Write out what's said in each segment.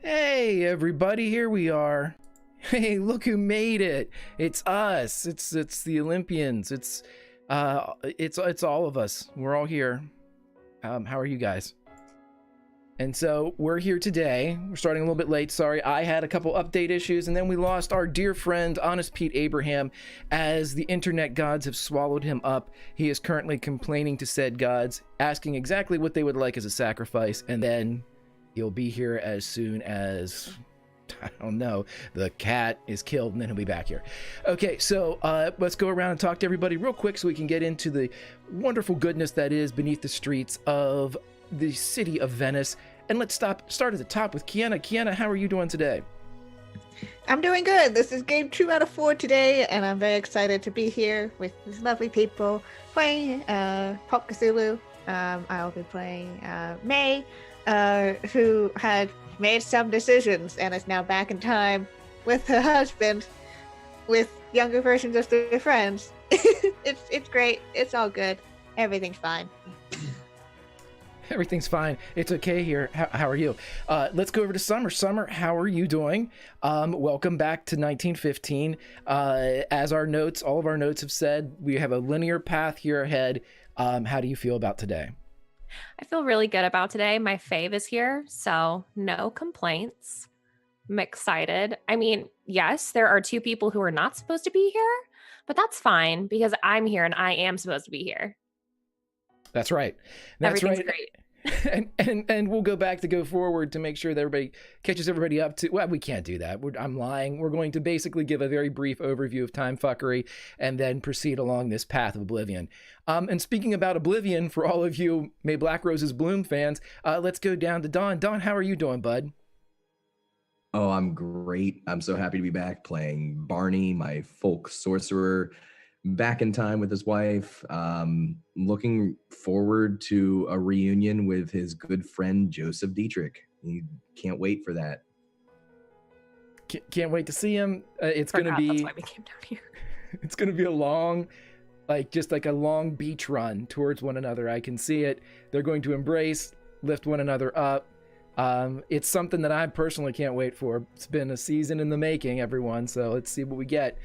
Hey everybody, here we are. Hey, look who made it. It's us. It's the Olympians. It's all of us. We're all here. How are you guys? And so we're here today. We're starting a little bit late. Sorry, I had a couple update issues, and then we lost our dear friend, Honest Pete Abraham, as the internet gods have swallowed him up. He is currently complaining to said gods, asking exactly what they would like as a sacrifice, and then he'll be here as soon as, I don't know, the cat is killed, and then he'll be back here. Okay, so let's go around and talk to everybody real quick so we can get into the wonderful goodness that is beneath the streets of the city of Venice. And let's start at the top with Kiana. Kiana, how are you doing today? I'm doing good. This is game 2 out of 4 today, and I'm very excited to be here with these lovely people playing Pulp Cthulhu. I'll be playing May, who had made some decisions and is now back in time with her husband, with younger versions of their friends. It's great. It's all good. Everything's fine. Everything's fine. It's okay here. How are you? Let's go over to Summer. Summer, how are you doing? Welcome back to 1915. As all of our notes have said, we have a linear path here ahead. How do you feel about today? I feel really good about today. My fave is here, so no complaints. I'm excited. I mean, yes, there are 2 people who are not supposed to be here, but that's fine because I'm here and I am supposed to be here. That's right. Everything's great. And we'll go back to go forward to make sure that everybody catches everybody up to. Well, we can't do that. I'm lying. We're going to basically give a very brief overview of time fuckery and then proceed along this path of oblivion. And speaking about oblivion, for all of you May Black Roses Bloom fans, let's go down to Don. Don, how are you doing, bud? Oh, I'm great. I'm so happy to be back playing Barney, my folk sorcerer, back in time with his wife. Looking forward to a reunion with his good friend Joseph Dietrich. He can't wait for that. Can't wait to see him. It's going to be. That's why we came down here. It's going to be a long, just like a long beach run towards one another. I can see it. They're going to embrace, lift one another up. It's something that I personally can't wait for. It's been a season in the making, everyone. So let's see what we get.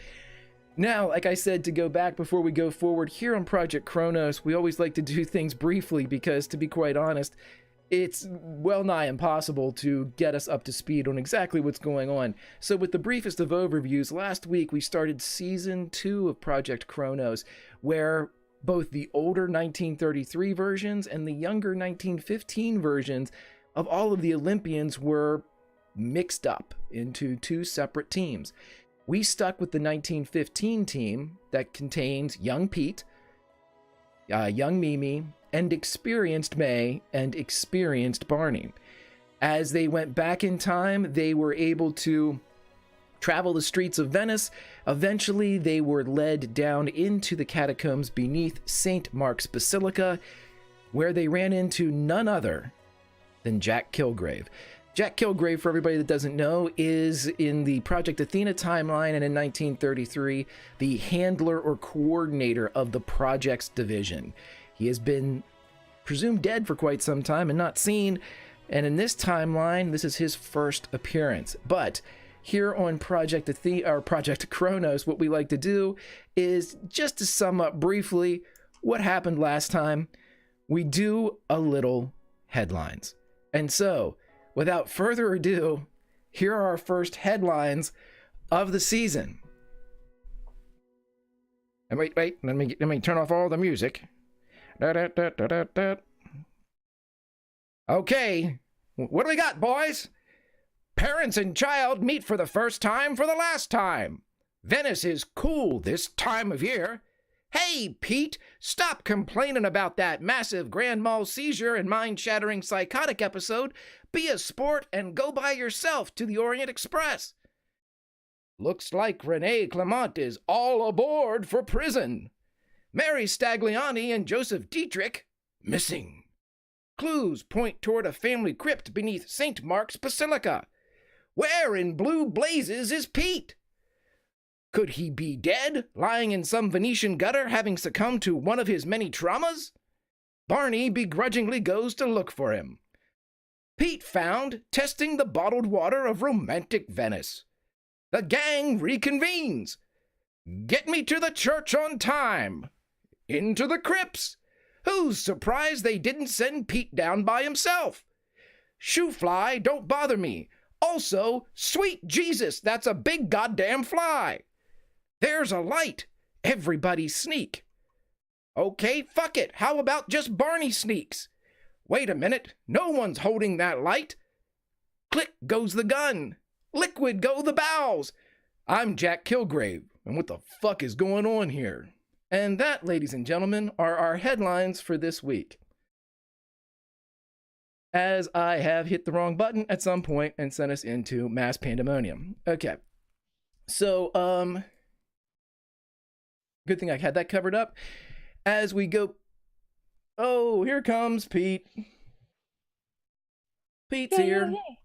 Now, like I said, to go back before we go forward, here on Project Cronus, we always like to do things briefly because, to be quite honest, it's well nigh impossible to get us up to speed on exactly what's going on. So with the briefest of overviews, last week we started Season 2 of Project Cronus, where both the older 1933 versions and the younger 1915 versions of all of the Olympians were mixed up into 2 separate teams. We stuck with the 1915 team that contains young Pete, young Mimi, and experienced May and experienced Barney. As they went back in time, they were able to travel the streets of Venice. Eventually, they were led down into the catacombs beneath St. Mark's Basilica, where they ran into none other than Jack Kilgrave. Jack Kilgrave, for everybody that doesn't know, is in the Project Athena timeline and in 1933, the handler or coordinator of the Projects division. He has been presumed dead for quite some time and not seen, and in this timeline, this is his first appearance. But here on Project Athena, or Project Cronus, what we like to do is just to sum up briefly what happened last time, we do a little headlines. And so, without further ado, here are our first headlines of the season. And wait, let me turn off all the music. Okay, what do we got, boys? Parents and child meet for the first time for the last time. Venice is cool this time of year. Hey, Pete, stop complaining about that massive grand mal seizure and mind-shattering psychotic episode. Be a sport and go by yourself to the Orient Express. Looks like Renee Clement is all aboard for prison. Mary Stagliani and Joseph Dietrich missing. Clues point toward a family crypt beneath St. Mark's Basilica. Where in blue blazes is Pete? Could he be dead, lying in some Venetian gutter, having succumbed to one of his many traumas? Barney begrudgingly goes to look for him. Pete found testing the bottled water of romantic Venice. The gang reconvenes. Get me to the church on time. Into the crypts. Who's surprised they didn't send Pete down by himself? Shoe fly, don't bother me. Also, sweet Jesus, that's a big goddamn fly. There's a light. Everybody sneak. Okay, fuck it. How about just Barney sneaks? Wait a minute. No one's holding that light. Click goes the gun. Liquid go the bowels. I'm Jack Kilgrave, and what the fuck is going on here? And that, ladies and gentlemen, are our headlines for this week. As I have hit the wrong button at some point and sent us into mass pandemonium. Okay. So, good thing I had that covered up. As we go... Oh, here comes Pete. Pete's here. Yay.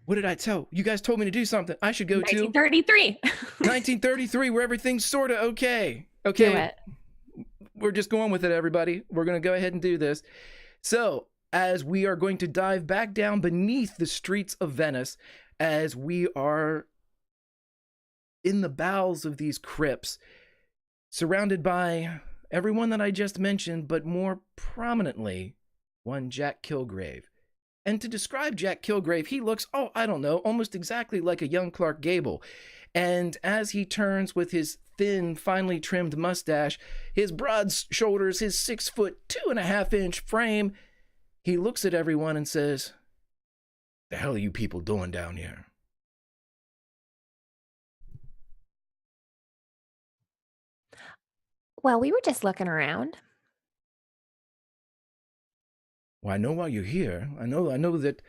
What did I tell? You guys told me to do something. I should go to 1933. 1933, where everything's sort of okay. Do Okay. it. We're just going with it, everybody. We're going to go ahead and do this. So, as we are going to dive back down beneath the streets of Venice, as we are in the bowels of these crypts, surrounded by everyone that I just mentioned, but more prominently, one Jack Kilgrave. And to describe Jack Kilgrave, he looks, I don't know, almost exactly like a young Clark Gable. And as he turns with his thin, finely trimmed mustache, his broad shoulders, his 6 foot, 2.5 inch frame, he looks at everyone and says, "The hell are you people doing down here?" Well, we were just looking around. Well, I know why you're here. I know that,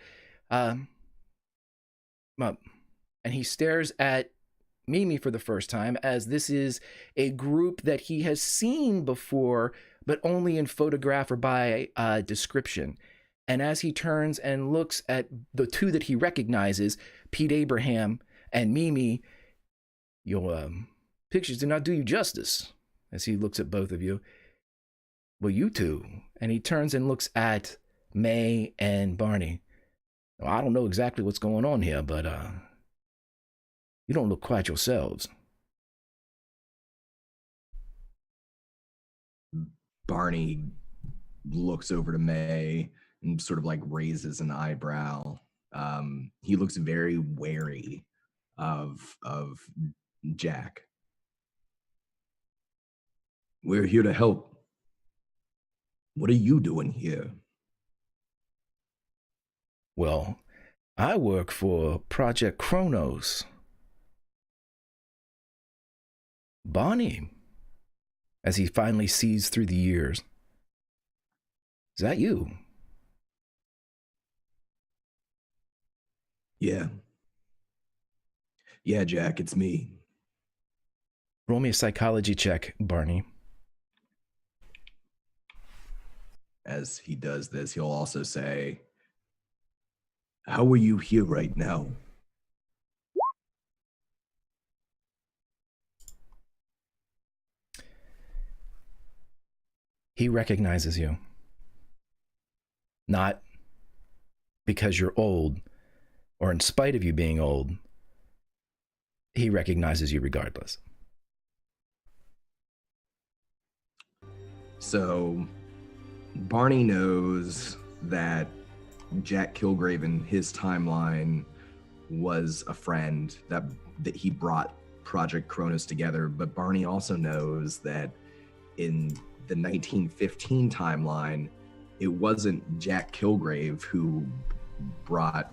and he stares at Mimi for the first time, as this is a group that he has seen before, but only in photograph or by description. And as he turns and looks at the two that he recognizes, Pete Abraham and Mimi, your pictures do not do you justice, as he looks at both of you. Well, you two. And he turns and looks at May and Barney. Well, I don't know exactly what's going on here, but you don't look quite yourselves. Barney looks over to May and sort of like raises an eyebrow. He looks very wary of Jack. We're here to help. What are you doing here? Well, I work for Project Cronus. Barney, as he finally sees through the years. Is that you? Yeah. Yeah, Jack, it's me. Roll me a psychology check, Barney. As he does this, he'll also say, "How are you here right now?" He recognizes you. Not because you're old, or in spite of you being old. He recognizes you regardless. So Barney knows that Jack Kilgrave in his timeline was a friend that he brought Project Cronus together, but Barney also knows that in the 1915 timeline, it wasn't Jack Kilgrave who brought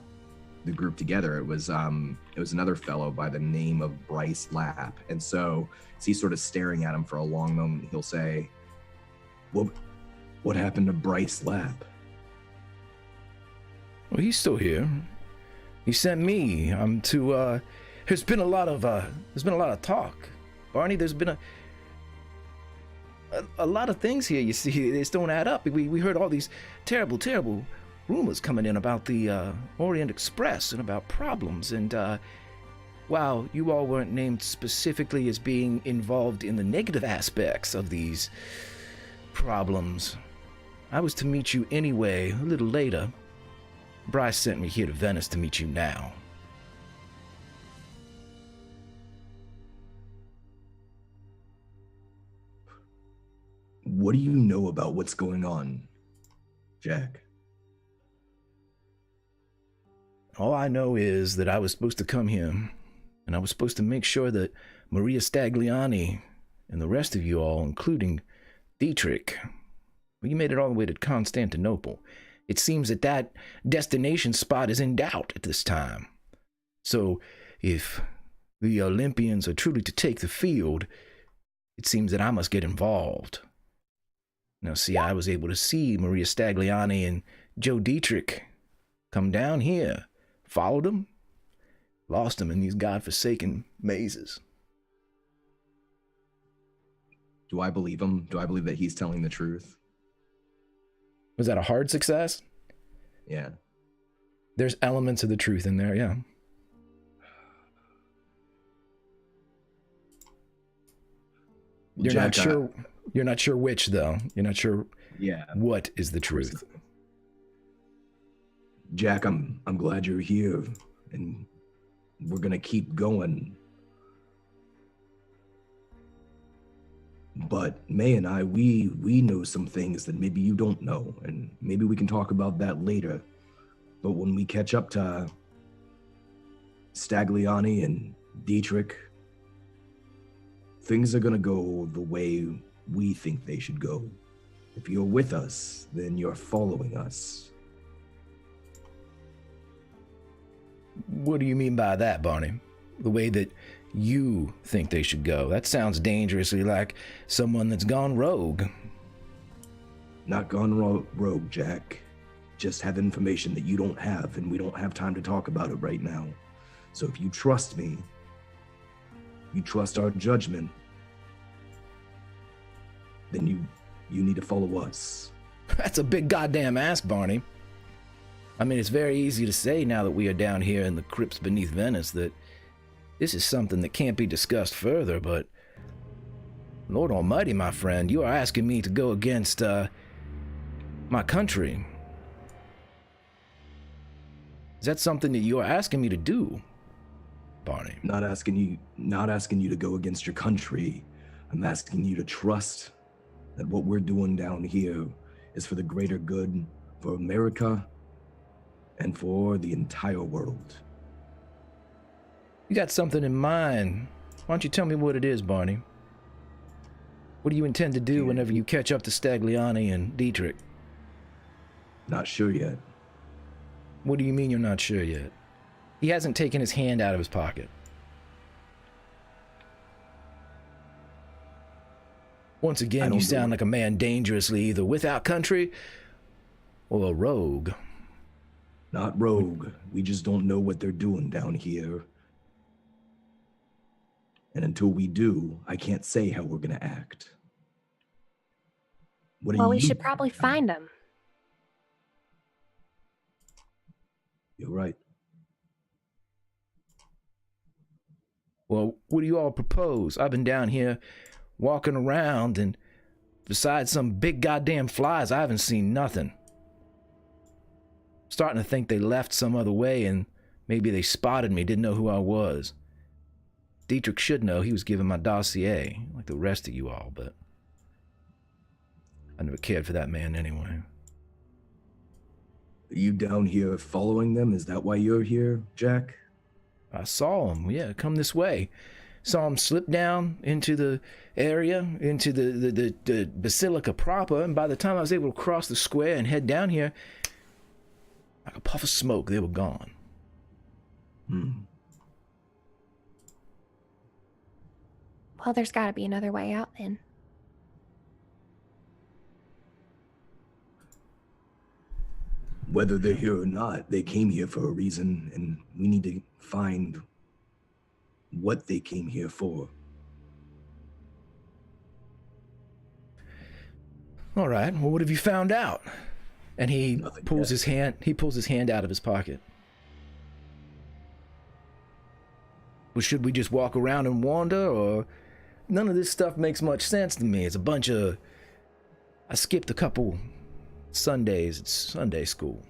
the group together. It was another fellow by the name of Bryce Lapp. And so as he's sort of staring at him for a long moment, he'll say, What happened to Bryce Lapp?" Well, he's still here. He sent me to there's been a lot of talk. Barney, there's been a lot of things here, you see. They just don't add up. We heard all these terrible rumors coming in about the Orient Express and about problems, and while you all weren't named specifically as being involved in the negative aspects of these problems, I was to meet you anyway a little later. Bryce sent me here to Venice to meet you now. What do you know about what's going on, Jack? All I know is that I was supposed to come here, and I was supposed to make sure that Maria Stagliani and the rest of you all, including Dietrich, well, you made it all the way to Constantinople. It seems that that destination spot is in doubt at this time. So, if the Olympians are truly to take the field, it seems that I must get involved. Now, see, I was able to see Maria Stagliani and Joe Dietrich come down here, followed them, lost them in these godforsaken mazes. Do I believe him? Do I believe that he's telling the truth? Was that a hard success? Yeah. There's elements of the truth in there, yeah. You're Jack, not sure. You're not sure which, though. You're not sure. Yeah. What is the truth? Jack, I'm glad you're here, and we're gonna keep going. But May and I, we know some things that maybe you don't know, and maybe we can talk about that later. But when we catch up to Stagliani and Dietrich, things are gonna go the way we think they should go. If you're with us, then you're following us. What do you mean by that, Barney? The way that you think they should go? That sounds dangerously like someone that's gone rogue. Not gone rogue, Jack. Just have information that you don't have, and we don't have time to talk about it right now. So if you trust me, you trust our judgment, then you need to follow us. That's a big goddamn ask, Barney. I mean, it's very easy to say now that we are down here in the crypts beneath Venice that this is something that can't be discussed further, but Lord Almighty, my friend, you are asking me to go against my country. Is that something that you are asking me to do, Barney? Not asking you to go against your country. I'm asking you to trust that what we're doing down here is for the greater good, for America, and for the entire world. You got something in mind. Why don't you tell me what it is, Barney? What do you intend to do whenever you catch up to Stagliani and Dietrich? Not sure yet. What do you mean you're not sure yet? He hasn't taken his hand out of his pocket. Once again, you sound like a man dangerously either without country or a rogue. Not rogue. We just don't know what they're doing down here. And until we do, I can't say how we're gonna act. Well, we should probably find them. You're right. Well, what do you all propose? I've been down here walking around, and besides some big goddamn flies, I haven't seen nothing. Starting to think they left some other way, and maybe they spotted me, didn't know who I was. Dietrich should know. He was given my dossier, like the rest of you all, but I never cared for that man anyway. Are you down here following them? Is that why you're here, Jack? I saw him, yeah, come this way. Saw him slip down into the area, into the basilica proper, and by the time I was able to cross the square and head down here, like a puff of smoke, they were gone. Well, there's got to be another way out then. Whether they're here or not, they came here for a reason, and we need to find what they came here for. All right, well, what have you found out? And he Nothing pulls yet. his hand. He pulls his hand out of his pocket. Well, should we just walk around and wander, or none of this stuff makes much sense to me? It's a bunch of. I skipped a couple Sundays. It's Sunday school.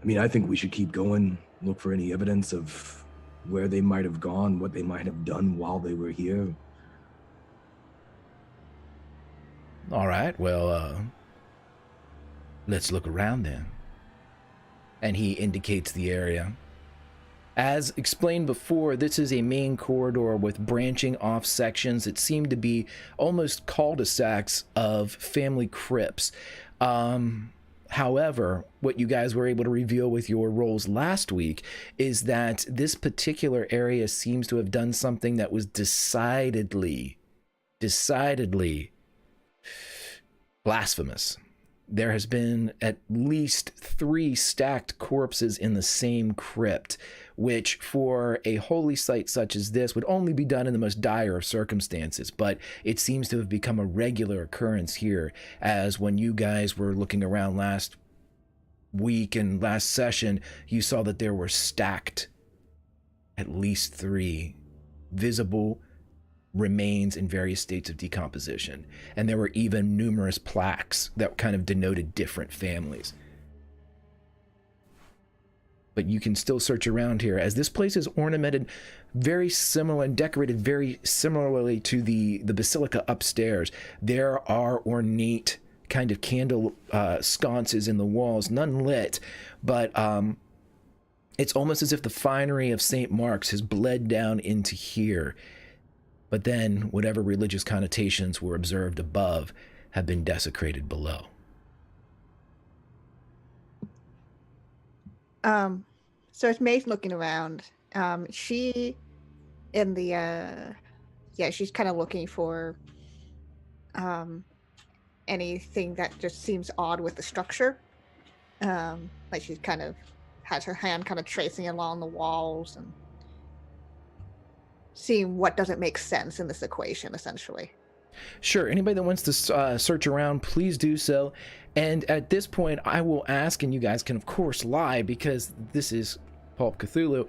I mean, I think we should keep going, look for any evidence of where they might have gone, what they might have done while they were here. All right, well, let's look around then. And he indicates the area. As explained before, this is a main corridor with branching off sections that seem to be almost cul-de-sacs of family crypts. However, what you guys were able to reveal with your rolls last week is that this particular area seems to have done something that was decidedly blasphemous. There has been at least 3 stacked corpses in the same crypt, which for a holy site such as this would only be done in the most dire of circumstances, but it seems to have become a regular occurrence here, as when you guys were looking around last week and last session, you saw that there were stacked at least 3 visible remains in various states of decomposition, and there were even numerous plaques that kind of denoted different families. But you can still search around here, as this place is ornamented very similar and decorated very similarly to the basilica upstairs. There are ornate kind of candle sconces in the walls, none lit, but it's almost as if the finery of St. Mark's has bled down into here. But then whatever religious connotations were observed above have been desecrated below. So as May's looking around, she in the she's kind of looking for anything that just seems odd with the structure. Like she's kind of has her hand kind of tracing along the walls and seeing what doesn't make sense in this equation, essentially. Sure, anybody that wants to search around, please do so. And at this point, I will ask, and you guys can of course lie because this is Pulp Cthulhu,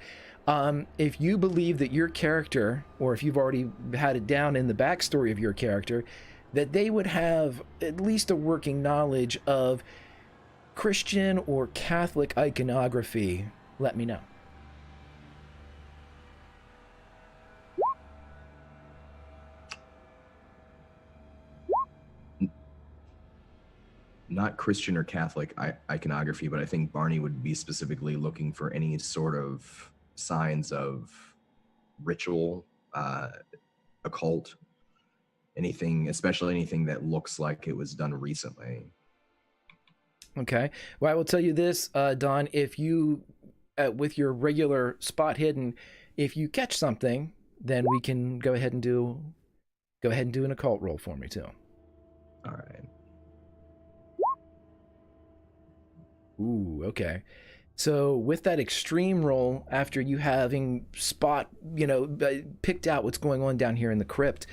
if you believe that your character, or if you've already had it down in the backstory of your character, that they would have at least a working knowledge of Christian or Catholic iconography, let me know. Not Christian or Catholic iconography, but I think Barney would be specifically looking for any sort of signs of ritual, occult, anything, especially anything that looks like it was done recently. Okay. Well, I will tell you this, Don, if you, with your regular spot hidden, if you catch something, then we can go ahead and do an occult roll for me too. All right. Ooh, okay. So with that extreme roll, after you having picked out what's going on down here in the crypt,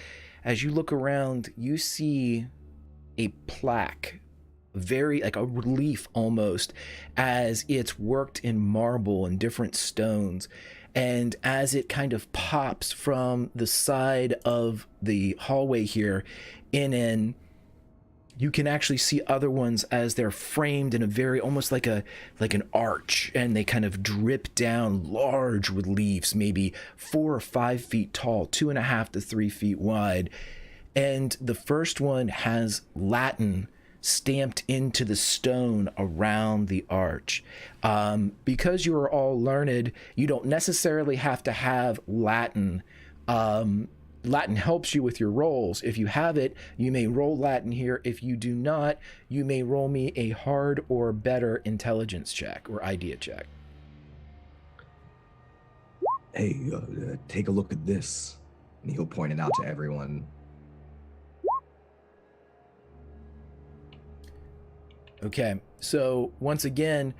as you look around, you see a plaque, very like a relief almost, as it's worked in marble and different stones. And as it kind of pops from the side of the hallway here you can actually see other ones as they're framed in a very almost like an arch, and they kind of drip down large reliefs, maybe 4 or 5 feet tall, 2.5 to 3 feet wide. And the first one has Latin stamped into the stone around the arch. Because you are all learned, you don't necessarily have to have Latin. Latin helps you with your rolls. If you have it, you may roll Latin here. If you do not, you may roll me a hard or better intelligence check or idea check. Hey, take a look at this. And he'll point it out to everyone. Okay, so once again,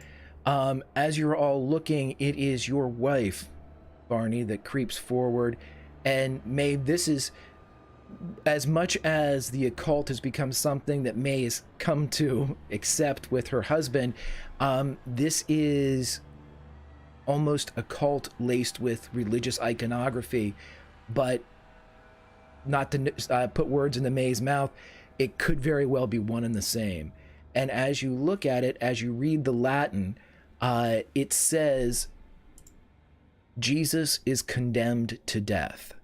as you're all looking, it is your wife, Barney, that creeps forward. And May, this is, as much as the occult has become something that May has come to accept with her husband, this is almost occult laced with religious iconography. But not to put words into May's mouth, it could very well be one and the same. And as you look at it, as you read the Latin, It says Jesus is condemned to death.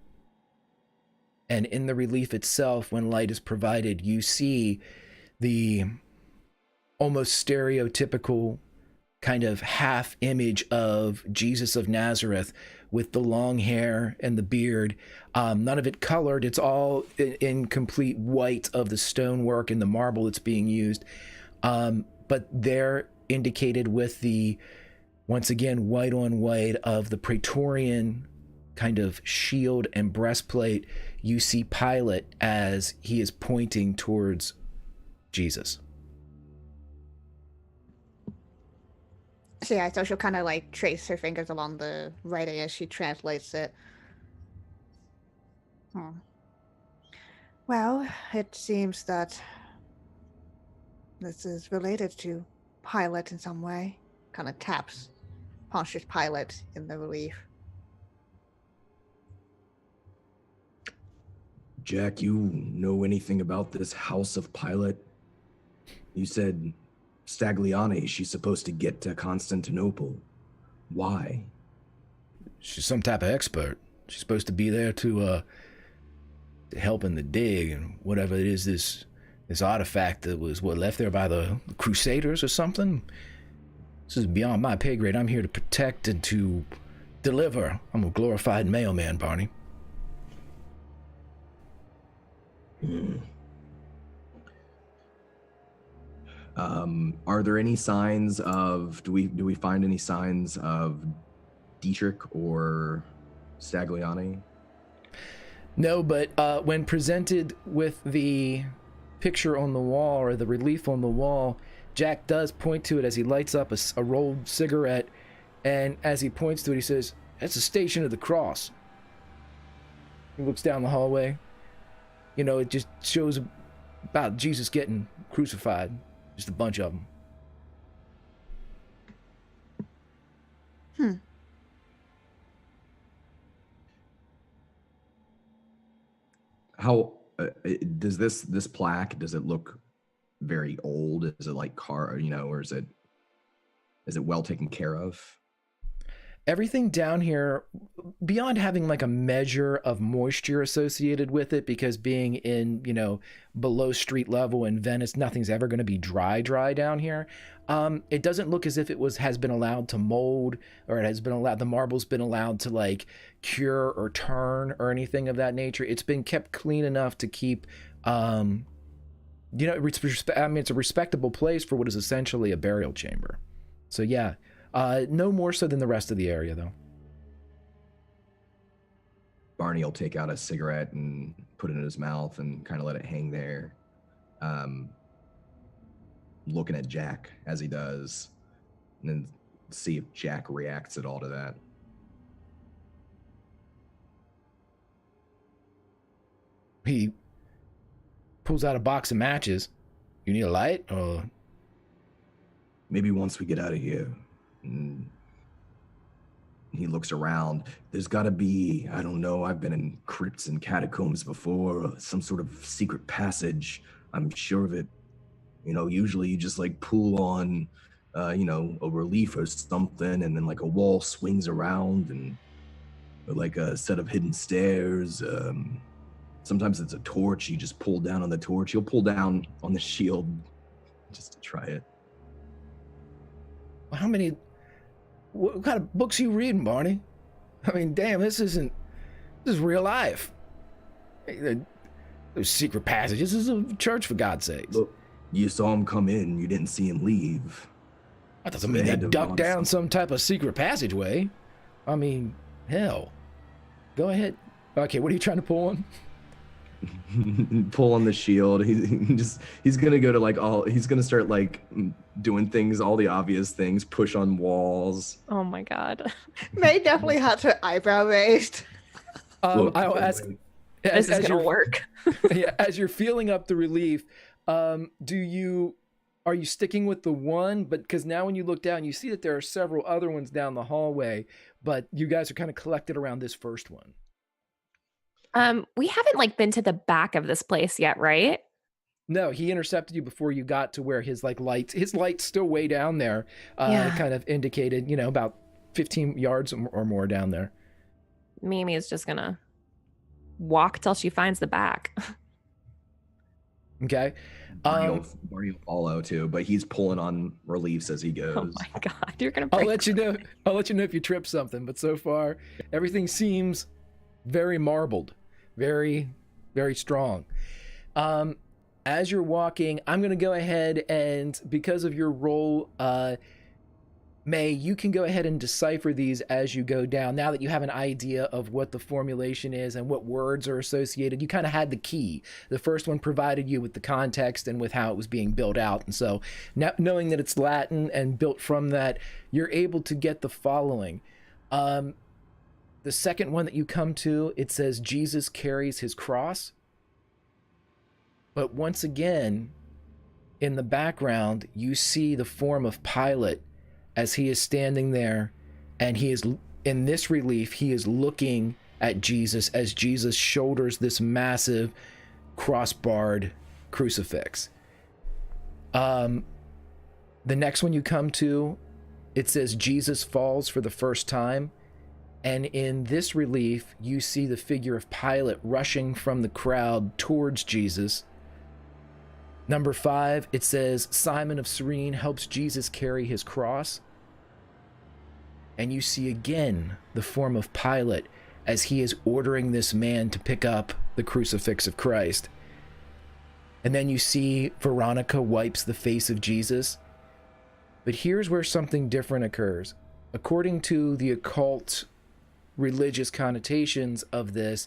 And in the relief itself, when light is provided, you see the almost stereotypical kind of half image of Jesus of Nazareth with the long hair and the beard. None of it colored. It's all in complete white of the stonework and the marble that's being used. But they're indicated with the, once again, white on white of the Praetorian kind of shield and breastplate. You see Pilate as he is pointing towards Jesus. So yeah, so she'll kind of like trace her fingers along the writing as she translates it. Well, it seems that this is related to Pilate in some way. Kind of taps Pontius Pilate in the relief. Jack, you know anything about this House of Pilate? You said Stagliani, she's supposed to get to Constantinople. Why? She's some type of expert. She's supposed to be there to help in the dig and whatever it is, this artifact that was left there by the Crusaders or something. This is beyond my pay grade. I'm here to protect and to deliver. I'm a glorified mailman, Barney. Are there any signs of, do we find any signs of Dietrich or Stagliani? No, but when presented with the picture on the wall or the relief on the wall, Jack does point to it as he lights up a rolled cigarette, and as he points to it, he says, "That's the Station of the Cross." He looks down the hallway. You know, it just shows about Jesus getting crucified. Just a bunch of them. How does this plaque, does it look very old? Is it like or is it well taken care of? Everything down here, beyond having like a measure of moisture associated with it, because being in, below street level in Venice, nothing's ever going to be dry down here. It doesn't look as if has been allowed to mold, or the marble's been allowed to like cure or turn or anything of that nature. It's been kept clean enough to keep, it's a respectable place for what is essentially a burial chamber. So yeah. No more so than the rest of the area, though. Barney will take out a cigarette and put it in his mouth and kind of let it hang there, looking at Jack as he does, and then see if Jack reacts at all to that. He pulls out a box of matches. You need a light, or maybe once we get out of here. He looks around. There's got to be, I don't know, I've been in crypts and catacombs before, some sort of secret passage. I'm sure of it. Usually you just like pull on, a relief or something, and then like a wall swings around, and like a set of hidden stairs. Sometimes it's a torch. You just pull down on the torch. You'll pull down on the shield just to try it. What kind of books are you reading, Barney? I mean, damn, this is real life. There's secret passages. This is a church, for God's sakes. Look, you saw him come in. You didn't see him leave. That doesn't mean they ducked down some type of secret passageway. I mean, hell. Go ahead. Okay, what are you trying to pull on? Pull on the shield. He's gonna go to he's gonna start like doing things, all the obvious things, push on walls. Oh my god. May definitely had her eyebrow raised. I'll ask, this is gonna work. Yeah, as you're feeling up the relief, are you sticking with the one? But because now when you look down, you see that there are several other ones down the hallway, but you guys are kind of collected around this first one. We haven't been to the back of this place yet, right? No, he intercepted you before you got to where his light's still way down there, Yeah. kind of indicated, about 15 yards or more down there. Mimi is just gonna walk till she finds the back. Okay. Barney will follow too, but he's pulling on reliefs as he goes. Oh my god, you're gonna I'll break. let you know. I'll let you know if you trip something. But so far, everything seems very marbled, very, very strong. As you're walking, I'm going to go ahead and, because of your role, May, you can go ahead and decipher these as you go down. Now that you have an idea of what the formulation is and what words are associated, you kind of had the key. The first one provided you with the context and with how it was being built out. And so now, knowing that it's Latin and built from that, you're able to get the following. The second one that you come to, it says Jesus carries his cross. But once again, in the background, you see the form of Pilate as he is standing there, and he is, in this relief, he is looking at Jesus as Jesus shoulders this massive cross-barred crucifix. The next one you come to, it says Jesus falls for the first time, and in this relief, you see the figure of Pilate rushing from the crowd towards Jesus. Number 5, it says Simon of Cyrene helps Jesus carry his cross. And you see again the form of Pilate as he is ordering this man to pick up the crucifix of Christ. And then you see Veronica wipes the face of Jesus. But here's where something different occurs. According to the occult religious connotations of this,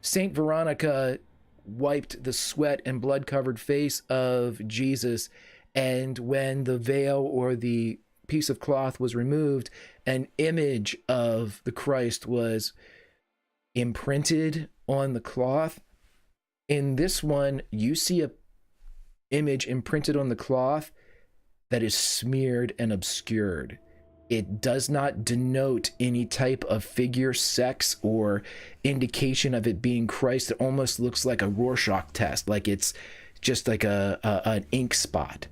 Saint Veronica wiped the sweat and blood-covered face of Jesus, and when the veil or the piece of cloth was removed, an image of the Christ was imprinted on the cloth. In this one, you see a image imprinted on the cloth that is smeared and obscured. It does not denote any type of figure, sex, or indication of it being Christ. It almost looks like a Rorschach test, like it's just like an ink spot.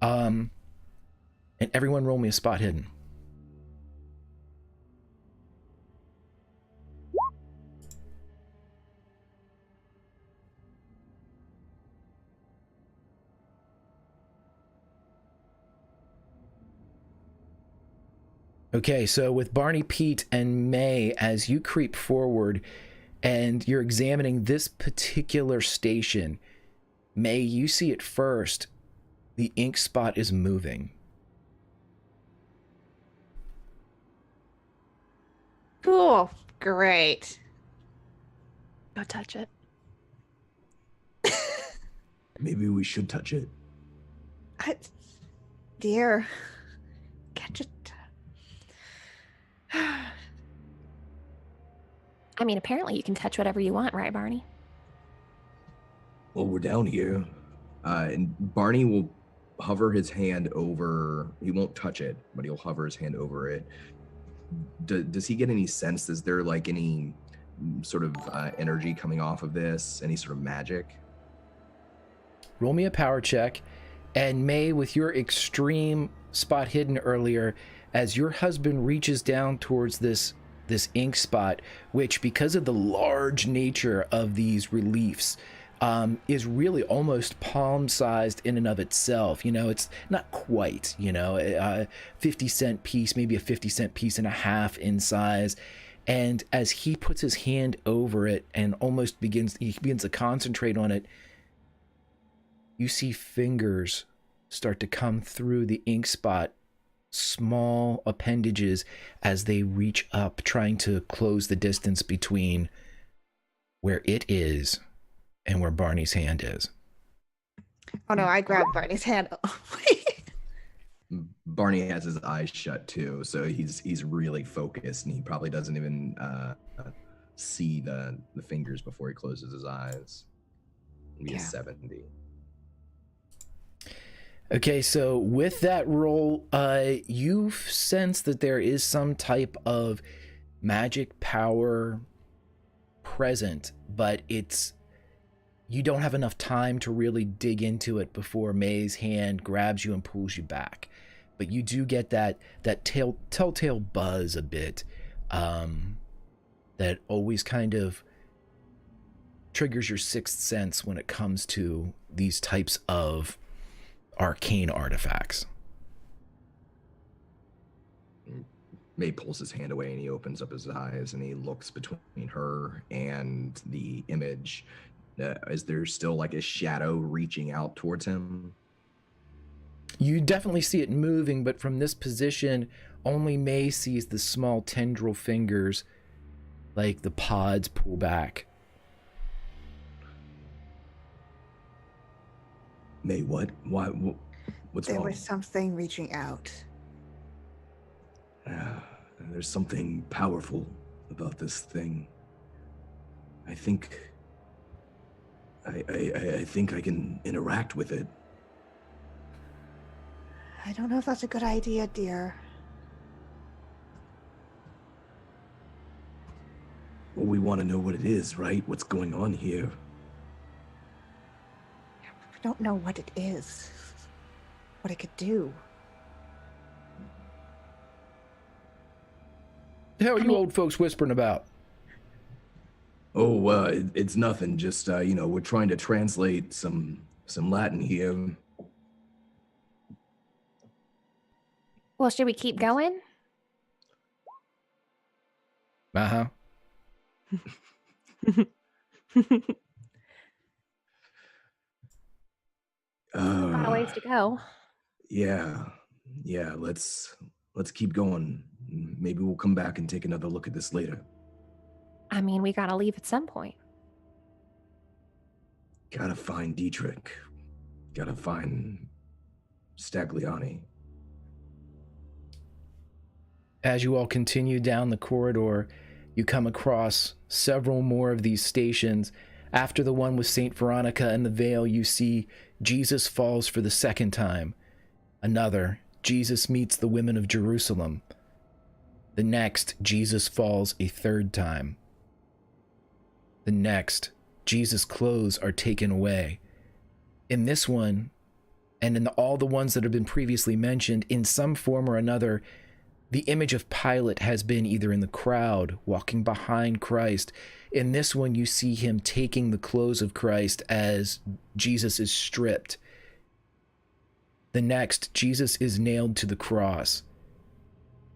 And everyone roll me a spot hidden. Okay, so with Barney, Pete, and May, as you creep forward and you're examining this particular station, May, you see it first. The ink spot is moving. Cool. Great. Go touch it. Maybe we should touch it. Dear. Catch it. I mean, apparently you can touch whatever you want, right, Barney? Well, we're down here. And Barney will hover his hand over, he won't touch it, but he'll hover his hand over it. Does he get any sense? Is there like any sort of energy coming off of this? Any sort of magic? Roll me a power check. And May, with your extreme spot hidden earlier, as your husband reaches down towards this ink spot, which because of the large nature of these reliefs, is really almost palm-sized in and of itself. It's not quite, a 50-cent piece, maybe a 50-cent piece and a half in size. And as he puts his hand over it and almost begins to concentrate on it, you see fingers start to come through the ink spot, small appendages as they reach up, trying to close the distance between where it is and where Barney's hand is. Oh no, I grabbed Barney's hand. Barney has his eyes shut too, so he's really focused, and he probably doesn't even see the fingers before he closes his eyes. Maybe a 70. Okay, so with that roll, you sense that there is some type of magic power present, but you don't have enough time to really dig into it before May's hand grabs you and pulls you back. But you do get that telltale buzz a bit, that always kind of triggers your sixth sense when it comes to these types of arcane artifacts. May pulls his hand away and he opens up his eyes and he looks between her and the image. Is there still like a shadow reaching out towards him? You definitely see it moving, but from this position, only May sees the small tendril fingers, like the pods pull back. May, what? Why? What's There wrong? was something reaching out. There's something powerful about this thing. I think I think I can interact with it. I don't know if that's a good idea, dear. Well, we want to know what it is, right? What's going on here? We don't know what it is, what it could do. The hell are you old folks whispering about? Oh, it's nothing. Just we're trying to translate some Latin here. Well, should we keep going? Uh-huh. Got a ways to go. Yeah. Let's keep going. Maybe we'll come back and take another look at this later. I mean, we gotta leave at some point. Gotta find Dietrich. Gotta find Stagliani. As you all continue down the corridor, you come across several more of these stations. After the one with St. Veronica and the veil, you see Jesus falls for the second time. Another, Jesus meets the women of Jerusalem. The next, Jesus falls a third time. The next, Jesus' clothes are taken away. In this one, and in all the ones that have been previously mentioned, in some form or another, the image of Pilate has been either in the crowd, walking behind Christ. In this one, you see him taking the clothes of Christ as Jesus is stripped. The next, Jesus is nailed to the cross.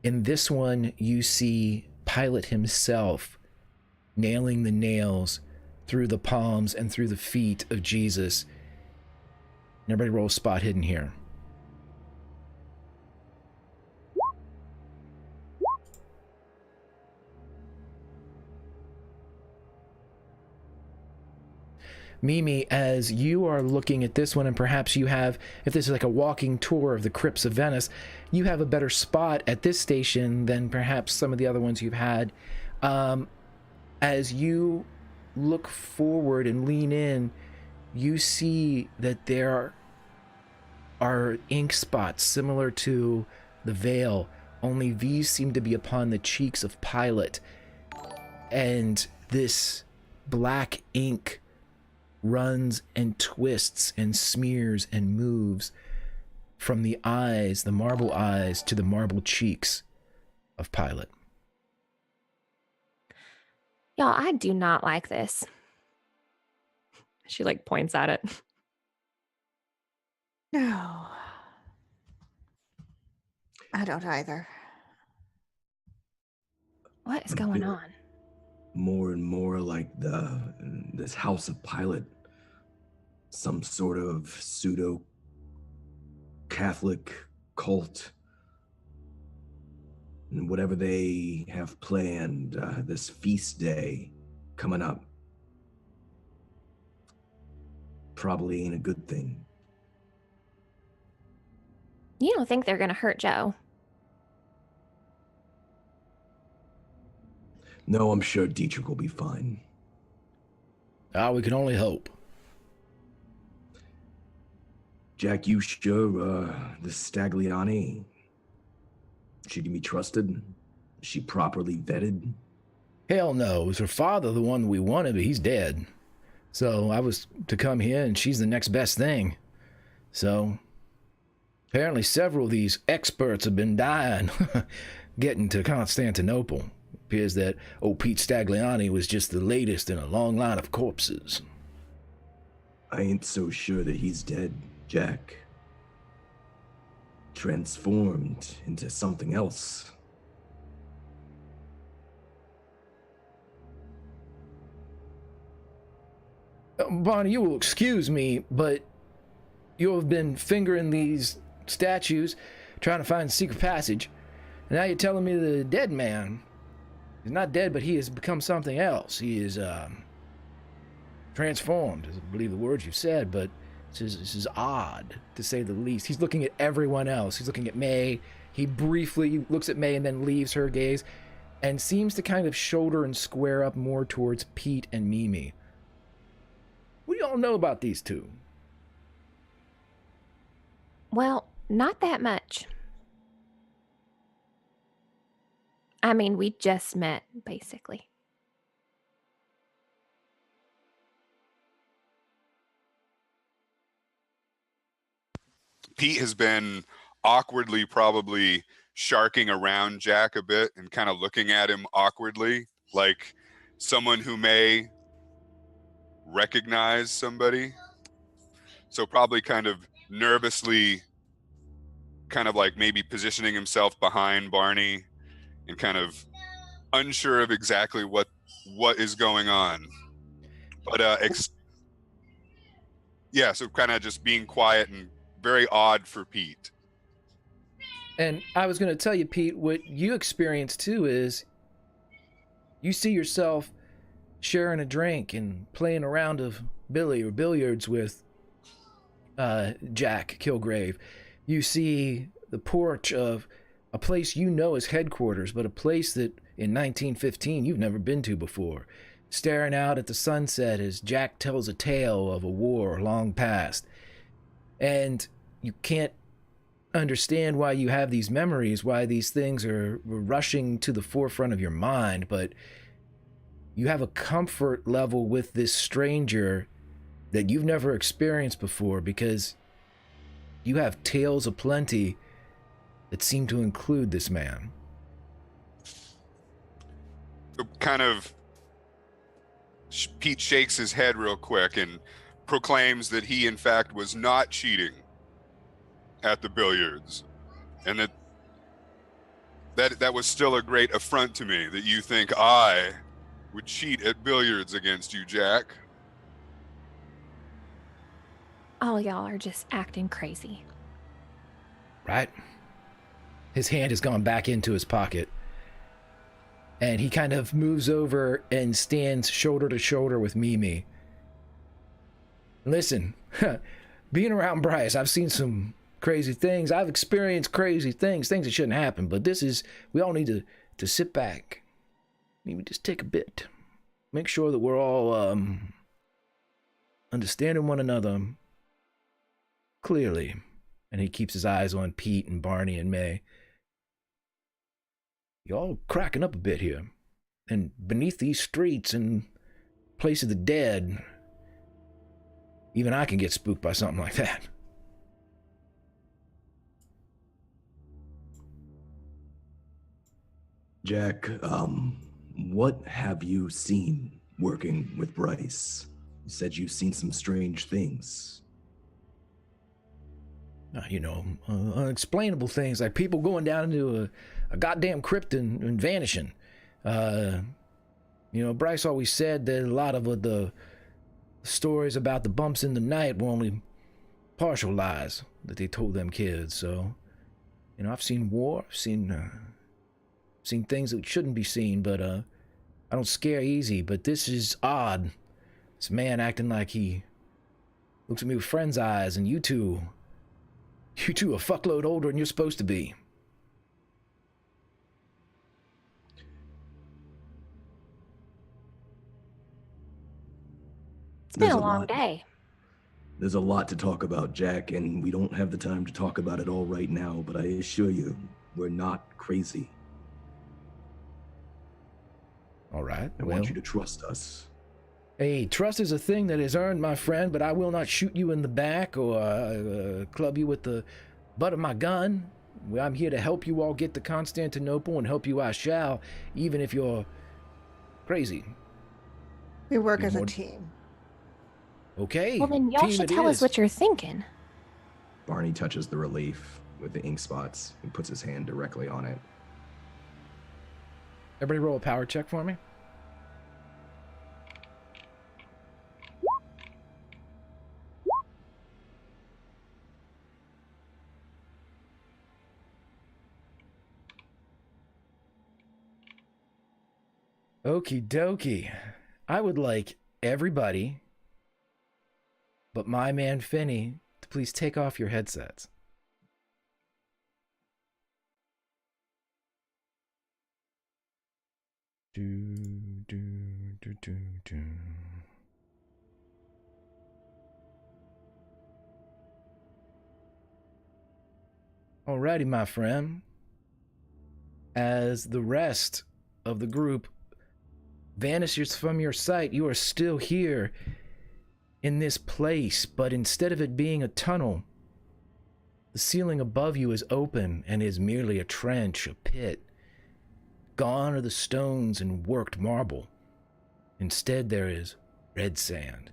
In this one, you see Pilate himself nailing the nails through the palms and through the feet of Jesus. Everybody roll spot hidden here. Mimi, as you are looking at this one, and perhaps you have, if this is like a walking tour of the crypts of Venice, you have a better spot at this station than perhaps some of the other ones you've had. As you look forward and lean in, you see that there are ink spots similar to the veil, only these seem to be upon the cheeks of Pilate. And this black ink runs and twists and smears and moves from the eyes, the marble eyes, to the marble cheeks of Pilate. Y'all, I do not like this. She like points at it. No. I don't either. What is going on? More and more like this House of Pilate, some sort of pseudo Catholic cult, and whatever they have planned, this feast day coming up probably ain't a good thing. You don't think they're gonna hurt Joe? No, I'm sure Dietrich will be fine. We can only hope. Jack, you sure this Stagliani, she can be trusted? Is she properly vetted? Hell no. It was her father the one we wanted, but he's dead. So I was to come here, and she's the next best thing. So apparently several of these experts have been dying getting to Constantinople. Appears that old Pete Stagliani was just the latest in a long line of corpses. I ain't so sure that he's dead, Jack. Transformed into something else. Barney, you will excuse me, but you have been fingering these statues, trying to find a secret passage. And now you're telling me the dead man is not dead, but he has become something else. He is transformed, I believe the words you said, but this is odd, to say the least. He's looking at everyone else. He's looking at May. He briefly looks at May and then leaves her gaze and seems to kind of shoulder and square up more towards Pete and Mimi. What do y'all know about these two? Well, not that much. I mean, we just met, basically. Pete has been awkwardly probably sharking around Jack a bit and kind of looking at him awkwardly, like someone who may recognize somebody. So probably kind of nervously, kind of like maybe positioning himself behind Barney and kind of unsure of exactly what is going on. But yeah, so kind of just being quiet and very odd for Pete. And I was going to tell you, Pete, what you experience too is you see yourself sharing a drink and playing a round of billy or billiards with Jack Kilgrave. You see the porch of a place you know is headquarters, but a place that in 1915 you've never been to before, staring out at the sunset as Jack tells a tale of a war long past. And you can't understand why you have these memories, why these things are rushing to the forefront of your mind, but you have a comfort level with this stranger that you've never experienced before, because you have tales aplenty that seem to include this man. Kind of, Pete shakes his head real quick and proclaims that he in fact was not cheating at the billiards, and that was still a great affront to me, that you think I would cheat at billiards against you, Jack. All y'all are just acting crazy. Right? His hand has gone back into his pocket, and he kind of moves over and stands shoulder to shoulder with Mimi. Listen, being around Bryce, I've seen some crazy things. I've experienced crazy things that shouldn't happen, but we all need to sit back. Maybe just take a bit. Make sure that we're all understanding one another clearly. And he keeps his eyes on Pete and Barney and May. You're all cracking up a bit here. And beneath these streets and place of the dead, even I can get spooked by something like that. Jack, what have you seen working with Bryce? You said you've seen some strange things. Unexplainable things, like people going down into a goddamn crypt and vanishing. Bryce always said that a lot of the stories about the bumps in the night were only partial lies that they told them kids. So, I've seen war, I've seen things that shouldn't be seen, but I don't scare easy. But this is odd. This man acting like he looks at me with friend's eyes, and you two a fuckload older than you're supposed to be. It's been a long day. There's a lot to talk about, Jack, and we don't have the time to talk about it all right now, but I assure you, we're not crazy. All right. I want you to trust us. Hey, trust is a thing that is earned, my friend, but I will not shoot you in the back or club you with the butt of my gun. I'm here to help you all get to Constantinople, and help you I shall, even if you're crazy. We work Be as a more- team. Okay, Well, then y'all team should it tell us is. what you're thinking. Barney touches the relief with the ink spots and puts his hand directly on it. Everybody roll a power check for me. Okie dokie. I would like everybody but my man Finney to please take off your headsets. Do, do, do, do, do. Alrighty, my friend. As the rest of the group vanishes from your sight, you are still here in this place, but instead of it being a tunnel, the ceiling above you is open and is merely a trench, a pit. Gone are the stones and worked marble. Instead, there is red sand.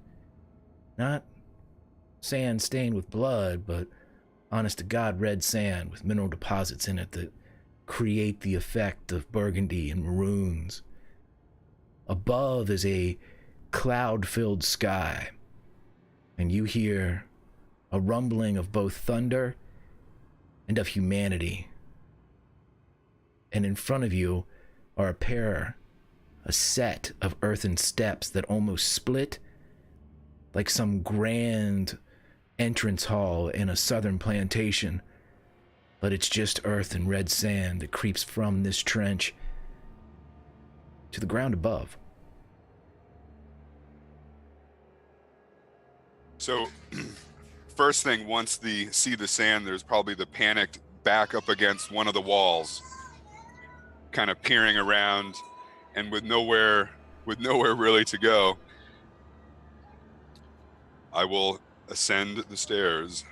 Not sand stained with blood, but honest to God, red sand with mineral deposits in it that create the effect of burgundy and maroons. Above is a cloud-filled sky, and you hear a rumbling of both thunder and of humanity. And in front of you are a set of earthen steps that almost split like some grand entrance hall in a southern plantation. But it's just earth and red sand that creeps from this trench to the ground above. So, first thing, once they see the sand, there's probably the panicked back up against one of the walls, kind of peering around, and with nowhere really to go, I will ascend the stairs.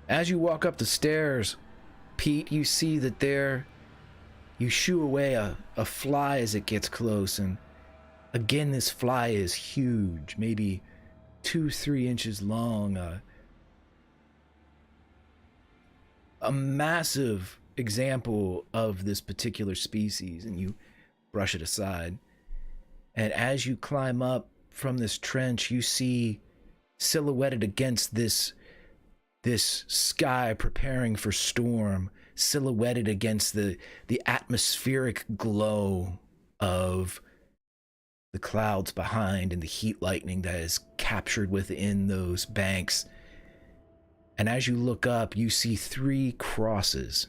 As you walk up the stairs, Pete, you see that you shoo away a fly as it gets close, and again this fly is huge, maybe 2-3 inches long, a massive example of this particular species, and you brush it aside. And as you climb up from this trench, you see silhouetted against this sky preparing for storm, silhouetted against the atmospheric glow of the clouds behind and the heat lightning that is captured within those banks. And as you look up, you see 3 crosses.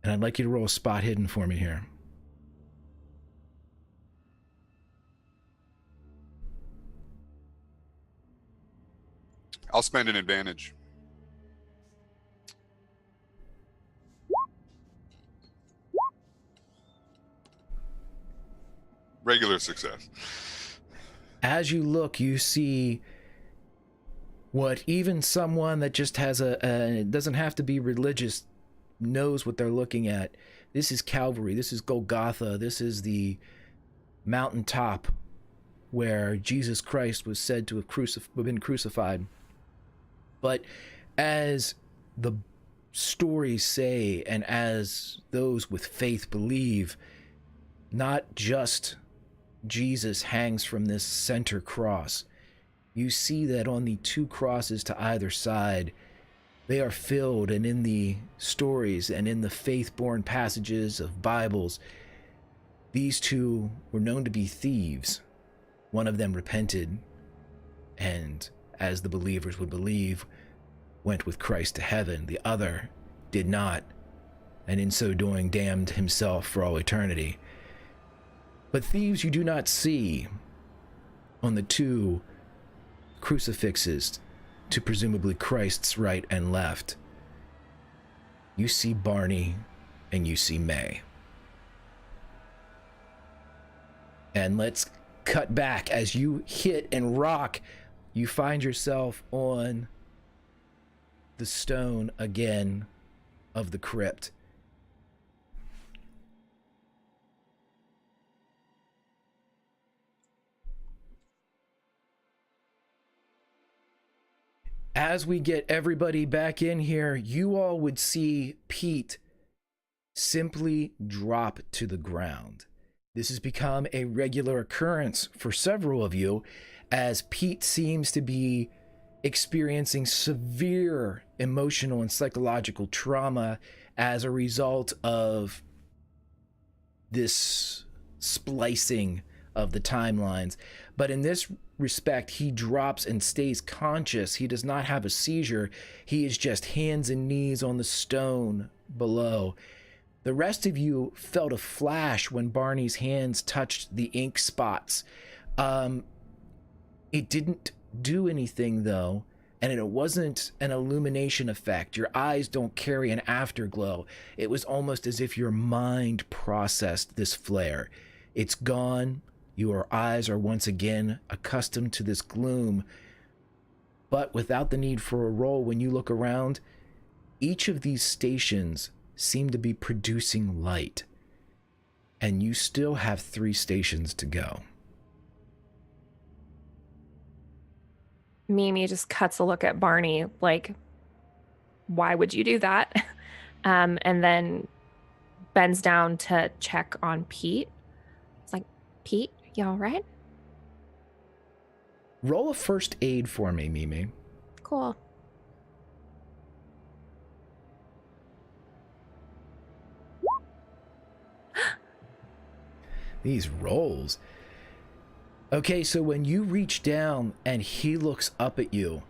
And I'd like you to roll a spot hidden for me here. I'll spend an advantage. Regular success. As you look, you see what even someone that just has it doesn't have to be religious knows what they're looking at. This is Calvary. This is Golgotha. This is the mountaintop where Jesus Christ was said to have been crucified. But as the stories say, and as those with faith believe, not just Jesus hangs from this center cross. You see that on the 2 crosses to either side, they are filled, and in the stories and in the faith-born passages of Bibles, these 2 were known to be thieves. One of them repented, and as the believers would believe, went with Christ to heaven. The other did not, and in so doing damned himself for all eternity. But thieves you do not see on the 2 crucifixes to presumably Christ's right and left. You see Barney and you see May. And let's cut back. As you hit and rock, you find yourself on the stone again of the crypt. As we get everybody back in here, you all would see Pete simply drop to the ground. This has become a regular occurrence for several of you, as Pete seems to be experiencing severe emotional and psychological trauma as a result of this splicing of the timelines. But in this respect, he drops and stays conscious. He does not have a seizure. He is just hands and knees on the stone below. The rest of you felt a flash when Barney's hands touched the ink spots. It didn't do anything, though, and it wasn't an illumination effect. Your eyes don't carry an afterglow. It was almost as if your mind processed this flare. It's gone. Your eyes are once again accustomed to this gloom, but without the need for a roll. When you look around, each of these stations seem to be producing light, and you still have 3 stations to go. Mimi just cuts a look at Barney, like, why would you do that? And then bends down to check on Pete. It's like, Pete, you all right? Roll a first aid for me, Mimi. Cool. These rolls. Okay, so when you reach down and he looks up at you,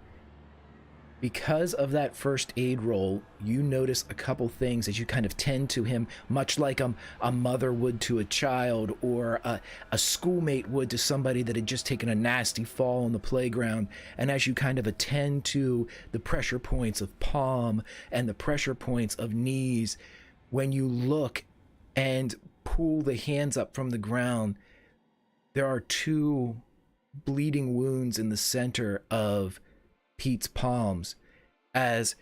because of that first aid roll, you notice a couple things as you kind of tend to him, much like a mother would to a child, or a schoolmate would to somebody that had just taken a nasty fall on the playground. And as you kind of attend to the pressure points of palm and the pressure points of knees, when you look and pull the hands up from the ground, there are 2 bleeding wounds in the center of Pete's palms. As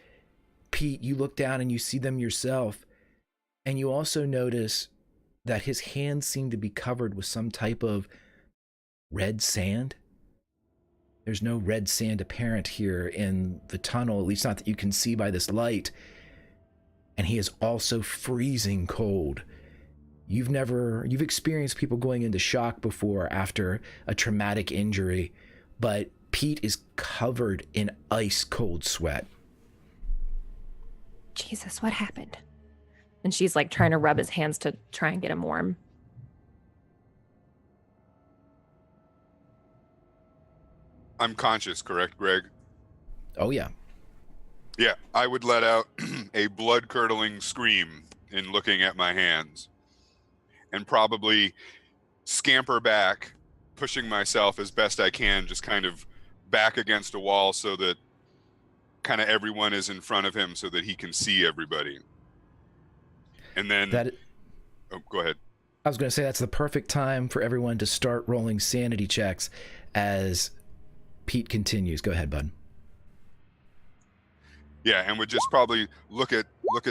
Pete, you look down and you see them yourself, and you also notice that his hands seem to be covered with some type of red sand. There's no red sand apparent here in the tunnel, at least not that you can see by this light. And he is also freezing cold. You've experienced people going into shock before after a traumatic injury, but Pete is covered in ice cold sweat. Jesus, what happened? And she's like trying to rub his hands to try and get him warm. I'm conscious, correct, Greg? Oh, yeah. Yeah, I would let out a blood-curdling scream in looking at my hands, and probably scamper back, pushing myself as best I can, just kind of back against a wall so that kind of everyone is in front of him so that he can see everybody. And then... Oh, go ahead. I was going to say that's the perfect time for everyone to start rolling sanity checks as Pete continues. Go ahead, bud. Yeah, and would just probably look at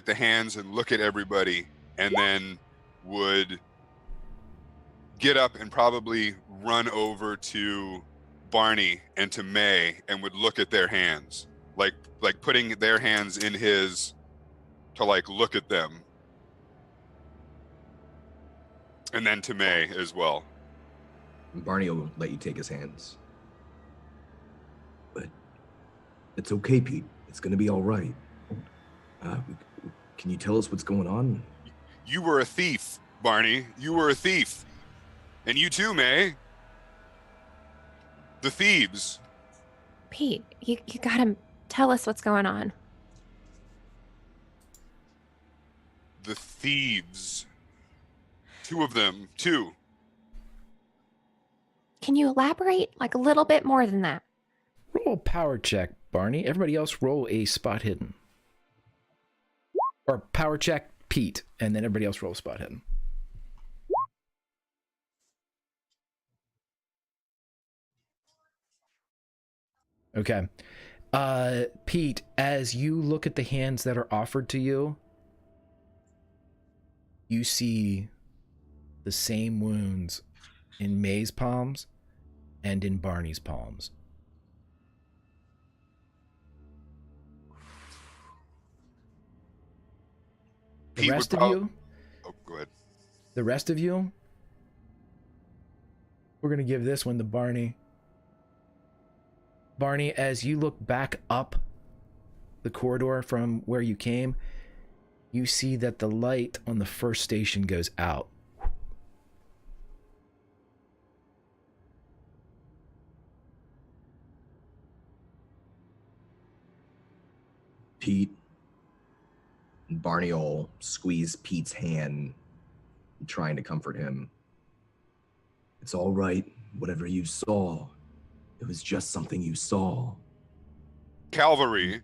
the hands and look at everybody, and then would get up and probably run over to Barney and to May and would look at their hands, like putting their hands in his to like look at them, and then to May as well. Barney will let you take his hands. But it's okay, Pete. It's gonna be all right. Can you tell us what's going on? You were a thief, Barney. You were a thief. And you too, May. The thieves. Pete, you gotta tell us what's going on. The thieves. 2 of them. 2. Can you elaborate like a little bit more than that? Roll a power check, Barney. Everybody else roll a spot hidden. Or power check, Pete, and then everybody else roll spot hidden. Okay. Pete, as you look at the hands that are offered to you, you see the same wounds in May's palms and in Barney's palms. The rest of you, Oh, go ahead. the rest of you, we're going to give this one to Barney. Barney, as you look back up the corridor from where you came, you see that the light on the first station goes out. Pete and Barney will squeeze Pete's hand, trying to comfort him. It's all right. Whatever you saw, it was just something you saw. Calvary.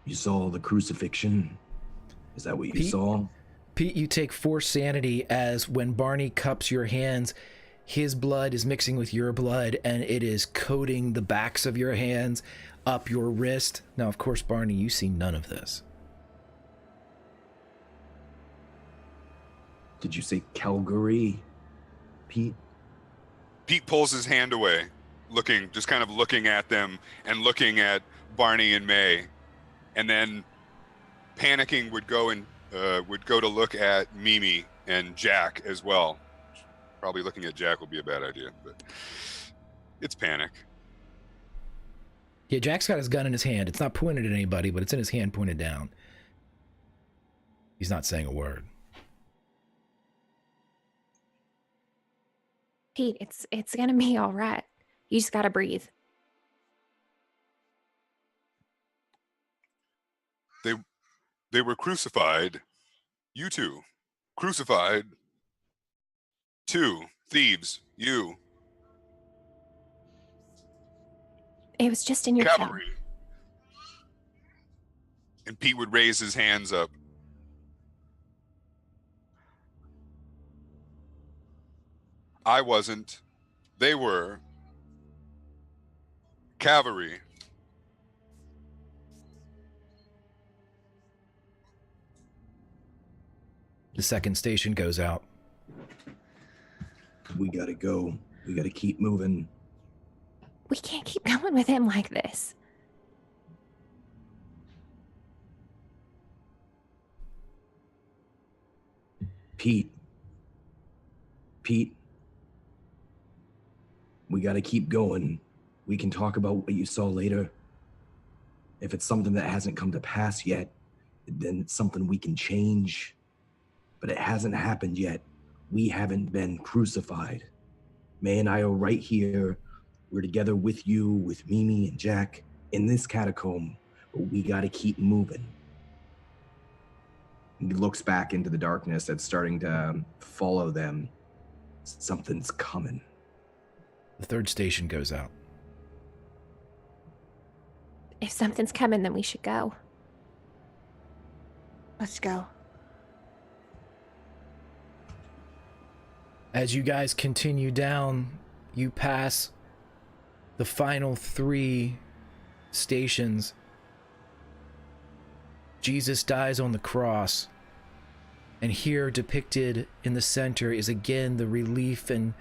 You saw the crucifixion? Is that what you saw? Pete, you take 4 sanity as when Barney cups your hands, his blood is mixing with your blood and it is coating the backs of your hands up your wrist. Now, of course, Barney, you see none of this. Did you say Calgary, Pete? Pete pulls his hand away, just kind of looking at them and looking at Barney and May, and then panicking would go to look at Mimi and Jack as well. Probably looking at Jack will be a bad idea, but it's panic. Yeah, Jack's got his gun in his hand. It's not pointed at anybody, but it's in his hand pointed down. He's not saying a word. Pete, it's gonna be all right. You just gotta breathe. They were crucified. You two. Crucified. 2 thieves. You. It was just in your shell. Cavalry. And Pete would raise his hands up. I wasn't. They were. Cavalry. The second station goes out. We gotta go. We gotta keep moving. We can't keep going with him like this. Pete, we gotta keep going. We can talk about what you saw later. If it's something that hasn't come to pass yet, then it's something we can change. But it hasn't happened yet. We haven't been crucified. May and I are right here. We're together with you, with Mimi and Jack in this catacomb, but we gotta keep moving. He looks back into the darkness that's starting to follow them. Something's coming. The third station goes out. If something's coming, then we should go. Let's go. As you guys continue down, you pass the final 3 stations. Jesus dies on the cross. And here depicted in the center is again the relief and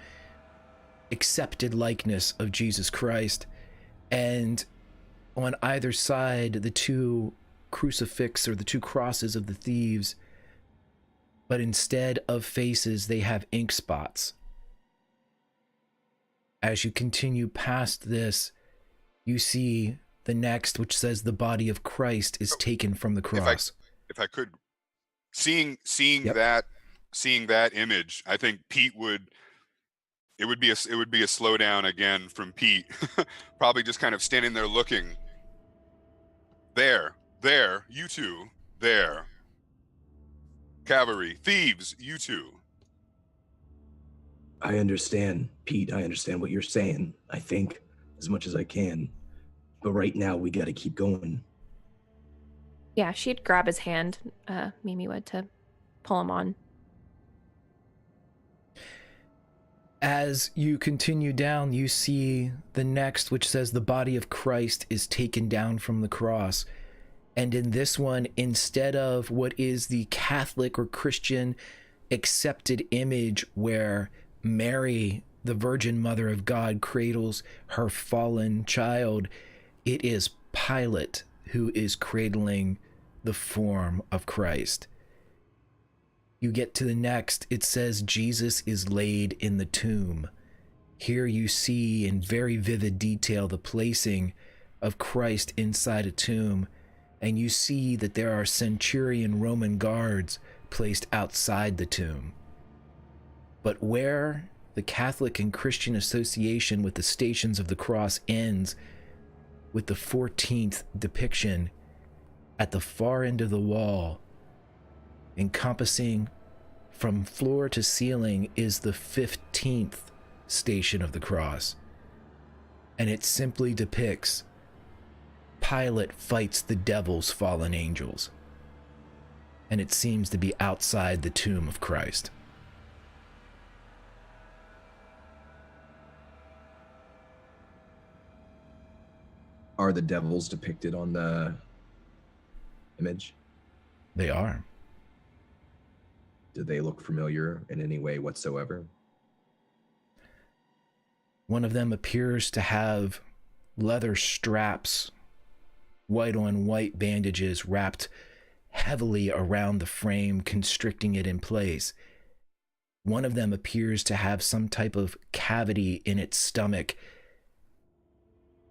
accepted likeness of Jesus Christ. And on either side, the 2 crucifix or the 2 crosses of the thieves. But instead of faces, they have ink spots. As you continue past this, you see the next, which says the body of Christ is taken from the cross. If I could, seeing Yep. that image, I think Pete it would be a slowdown again from Pete. Probably just kind of standing there looking. There, you two, there. Cavalry, thieves, you two. I understand, Pete. I understand what you're saying. I think as much as I can. But right now, we gotta keep going. Yeah, she'd grab his hand, Mimi would, to pull him on. As you continue down, you see the next, which says the body of Christ is taken down from the cross. And in this one, instead of what is the Catholic or Christian accepted image where Mary, the Virgin Mother of God, cradles her fallen child, it is Pilate who is cradling the form of Christ. You get to the next, it says Jesus is laid in the tomb. Here you see in very vivid detail the placing of Christ inside a tomb, and you see that there are centurion Roman guards placed outside the tomb. But where the Catholic and Christian association with the Stations of the Cross ends with the 14th depiction at the far end of the wall, encompassing from floor to ceiling, is the 15th Station of the Cross. And it simply depicts Pilate fights the devil's fallen angels. And it seems to be outside the tomb of Christ. Are the devils depicted on the image? They are. Do they look familiar in any way whatsoever? One of them appears to have leather straps, white on white bandages wrapped heavily around the frame, constricting it in place. One of them appears to have some type of cavity in its stomach.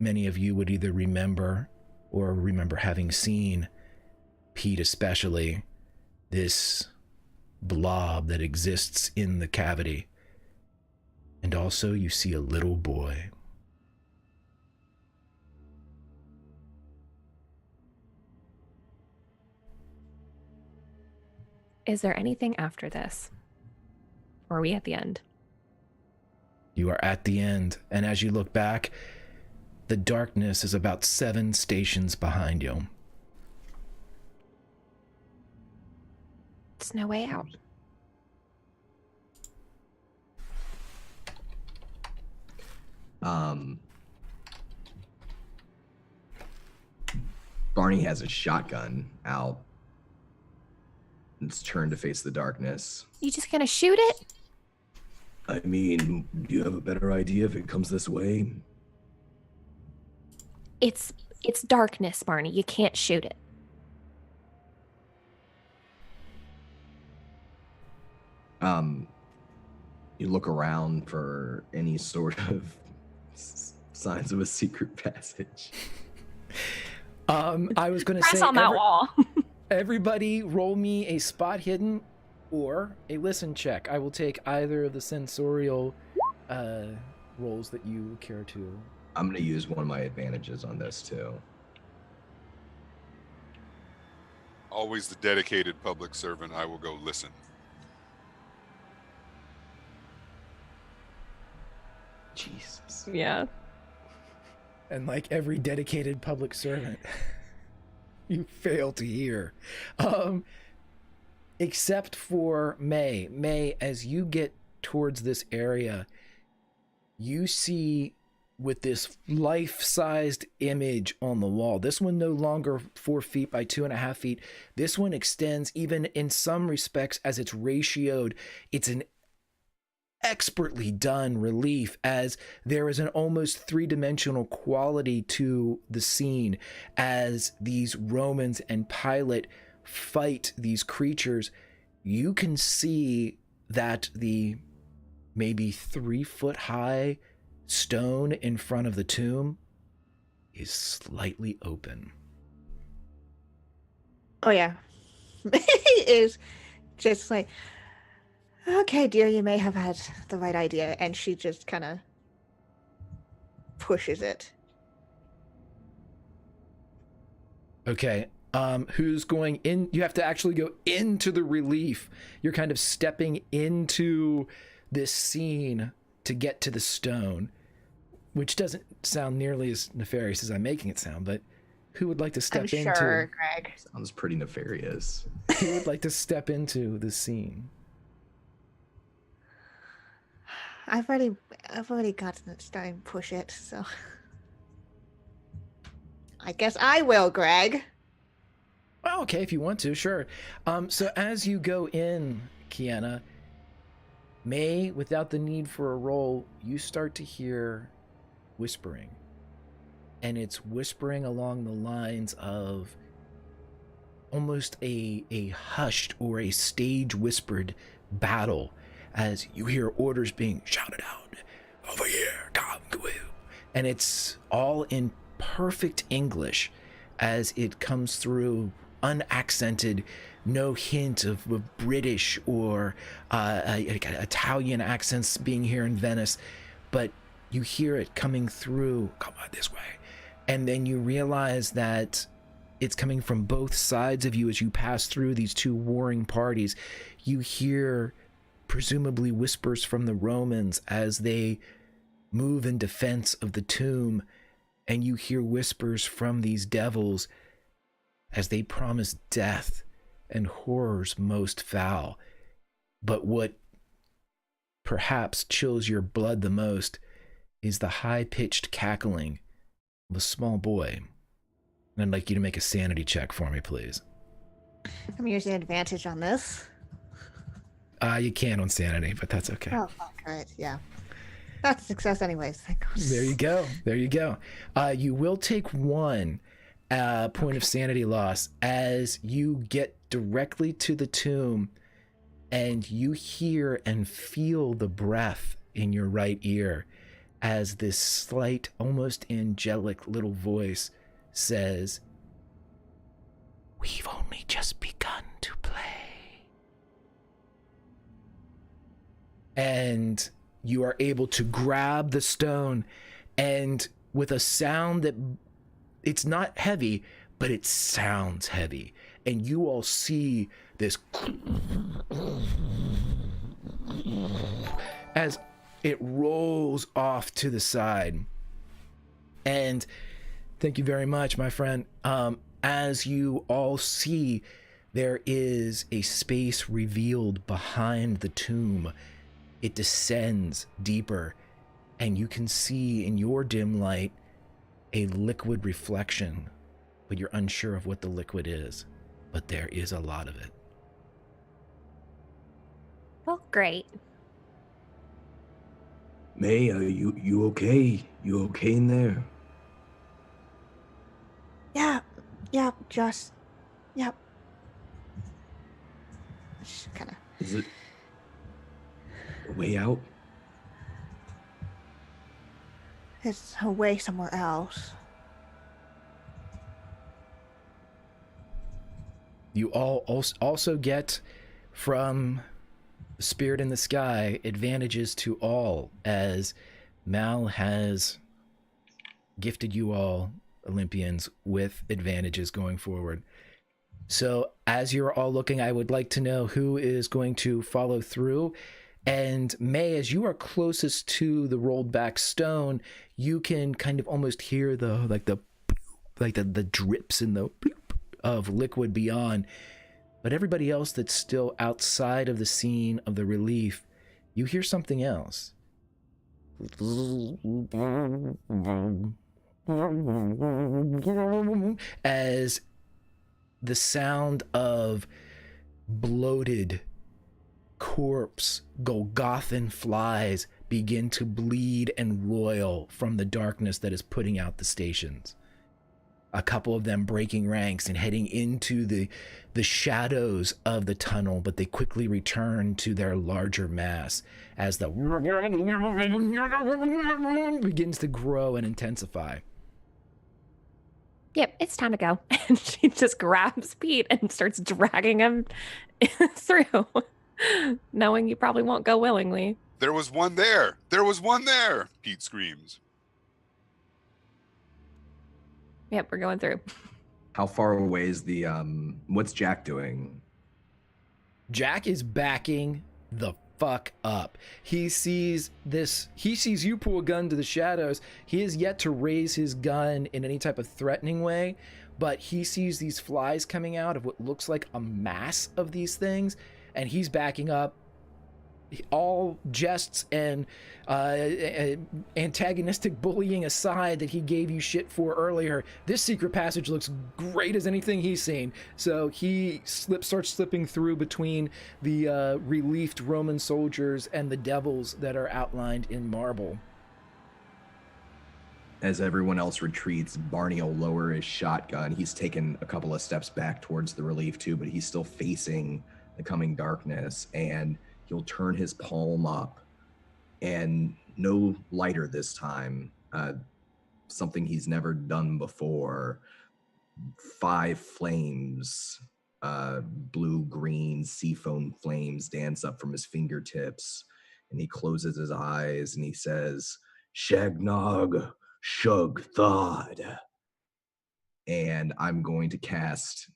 Many of you would either remember or remember having seen, Pete especially, this blob that exists in the cavity. And also you see a little boy. Is there anything after this? Or are we at the end? You are at the end, and as you look back, the darkness is about 7 stations behind you. It's no way out. Barney has a shotgun out. It's turned to face the darkness. You just gonna shoot it? I mean, do you have a better idea if it comes this way? It's darkness, Barney. You can't shoot it. You look around for any sort of signs of a secret passage. I was going to Press say on that wall. everybody roll me a spot hidden or a listen check. I will take either of the sensorial rolls that you care to. I'm going to use one of my advantages on this too. Always the dedicated public servant. I will go listen. Jesus. Yeah. And like every dedicated public servant, you fail to hear. Except for May. May, as you get towards this area, you see with this life-sized image on the wall. This one no longer 4 feet by 2.5 feet. This one extends, even in some respects, as it's ratioed. It's an expertly done relief, as there is an almost three-dimensional quality to the scene as these Romans and Pilate fight these creatures. You can see that the maybe 3-foot high stone in front of the tomb is slightly open. Oh yeah. Is just like, okay, dear, you may have had the right idea. And she just kind of pushes it. Okay. Who's going in? You have to actually go into the relief. You're kind of stepping into this scene to get to the stone, which doesn't sound nearly as nefarious as I'm making it sound, but who would like to step I'm sure, Greg. Sounds pretty nefarious. Who would like to step into the scene? I've already gotten it starting to push it, so I guess I will, Greg. Oh, okay, if you want to, sure. So as you go in, Kiana, May, without the need for a roll, you start to hear whispering. And it's whispering along the lines of almost a hushed or a stage whispered battle as you hear orders being shouted out. Over here, come, go. And it's all in perfect English as it comes through, unaccented, no hint of British or Italian accents being here in Venice, but you hear it coming through, come on this way. And then you realize that it's coming from both sides of you as you pass through these two warring parties. You hear presumably whispers from the Romans as they move in defense of the tomb, and you hear whispers from these devils as they promise death and horrors most foul. But what perhaps chills your blood the most is the high-pitched cackling of a small boy. And I'd like you to make a sanity check for me, please. I'm using advantage on this. You can on sanity, but that's okay. Oh, great. Yeah. That's a success anyways. Thank God. There you go. There you go. You will take one point of sanity loss as you get directly to the tomb and you hear and feel the breath in your right ear as this slight, almost angelic little voice says, "We've only just begun to play." And you are able to grab the stone, and with a sound that it's not heavy, but it sounds heavy, and you all see this as it rolls off to the side. And thank you very much, my friend. As you all see, there is a space revealed behind the tomb. It descends deeper, and you can see in your dim light a liquid reflection, but you're unsure of what the liquid is. But there is a lot of it. Well, great. May, are you okay? You okay in there? Yeah. Yep. Just. Yep. Just kind of. Is it a way out? It's away somewhere else. You all also get from the Spirit in the Sky advantages to all, as Mal has gifted you all Olympians with advantages going forward. So as you're all looking, I would like to know who is going to follow through. And May, as you are closest to the rolled back stone, you can kind of almost hear the drips and the bloop of liquid beyond. But everybody else that's still outside of the scene of the relief, you hear something else. As the sound of bloated corpse Golgothan flies begin to bleed and roil from the darkness that is putting out the stations. A couple of them breaking ranks and heading into the shadows of the tunnel, but they quickly return to their larger mass as the begins to grow and intensify. Yep, it's time to go. And she just grabs Pete and starts dragging him through, knowing you probably won't go willingly. There was one there. There was one there, Pete screams. Yep, we're going through. How far away is the what's Jack doing? Jack is backing the fuck up. He sees you pull a gun to the shadows. He has yet to raise his gun in any type of threatening way, but he sees these flies coming out of what looks like a mass of these things, and he's backing up all jests and antagonistic bullying aside that he gave you shit for earlier, this secret passage looks great as anything he's seen. So he starts slipping through between the relieved Roman soldiers and the devils that are outlined in marble. As everyone else retreats, Barney will lower his shotgun. He's taken a couple of steps back towards the relief too, but he's still facing the coming darkness, and he'll turn his palm up, and no lighter this time, something he's never done before. 5 flames, blue-green seafoam flames dance up from his fingertips, and he closes his eyes and he says, Shagnog Shug Thod. And I'm going to cast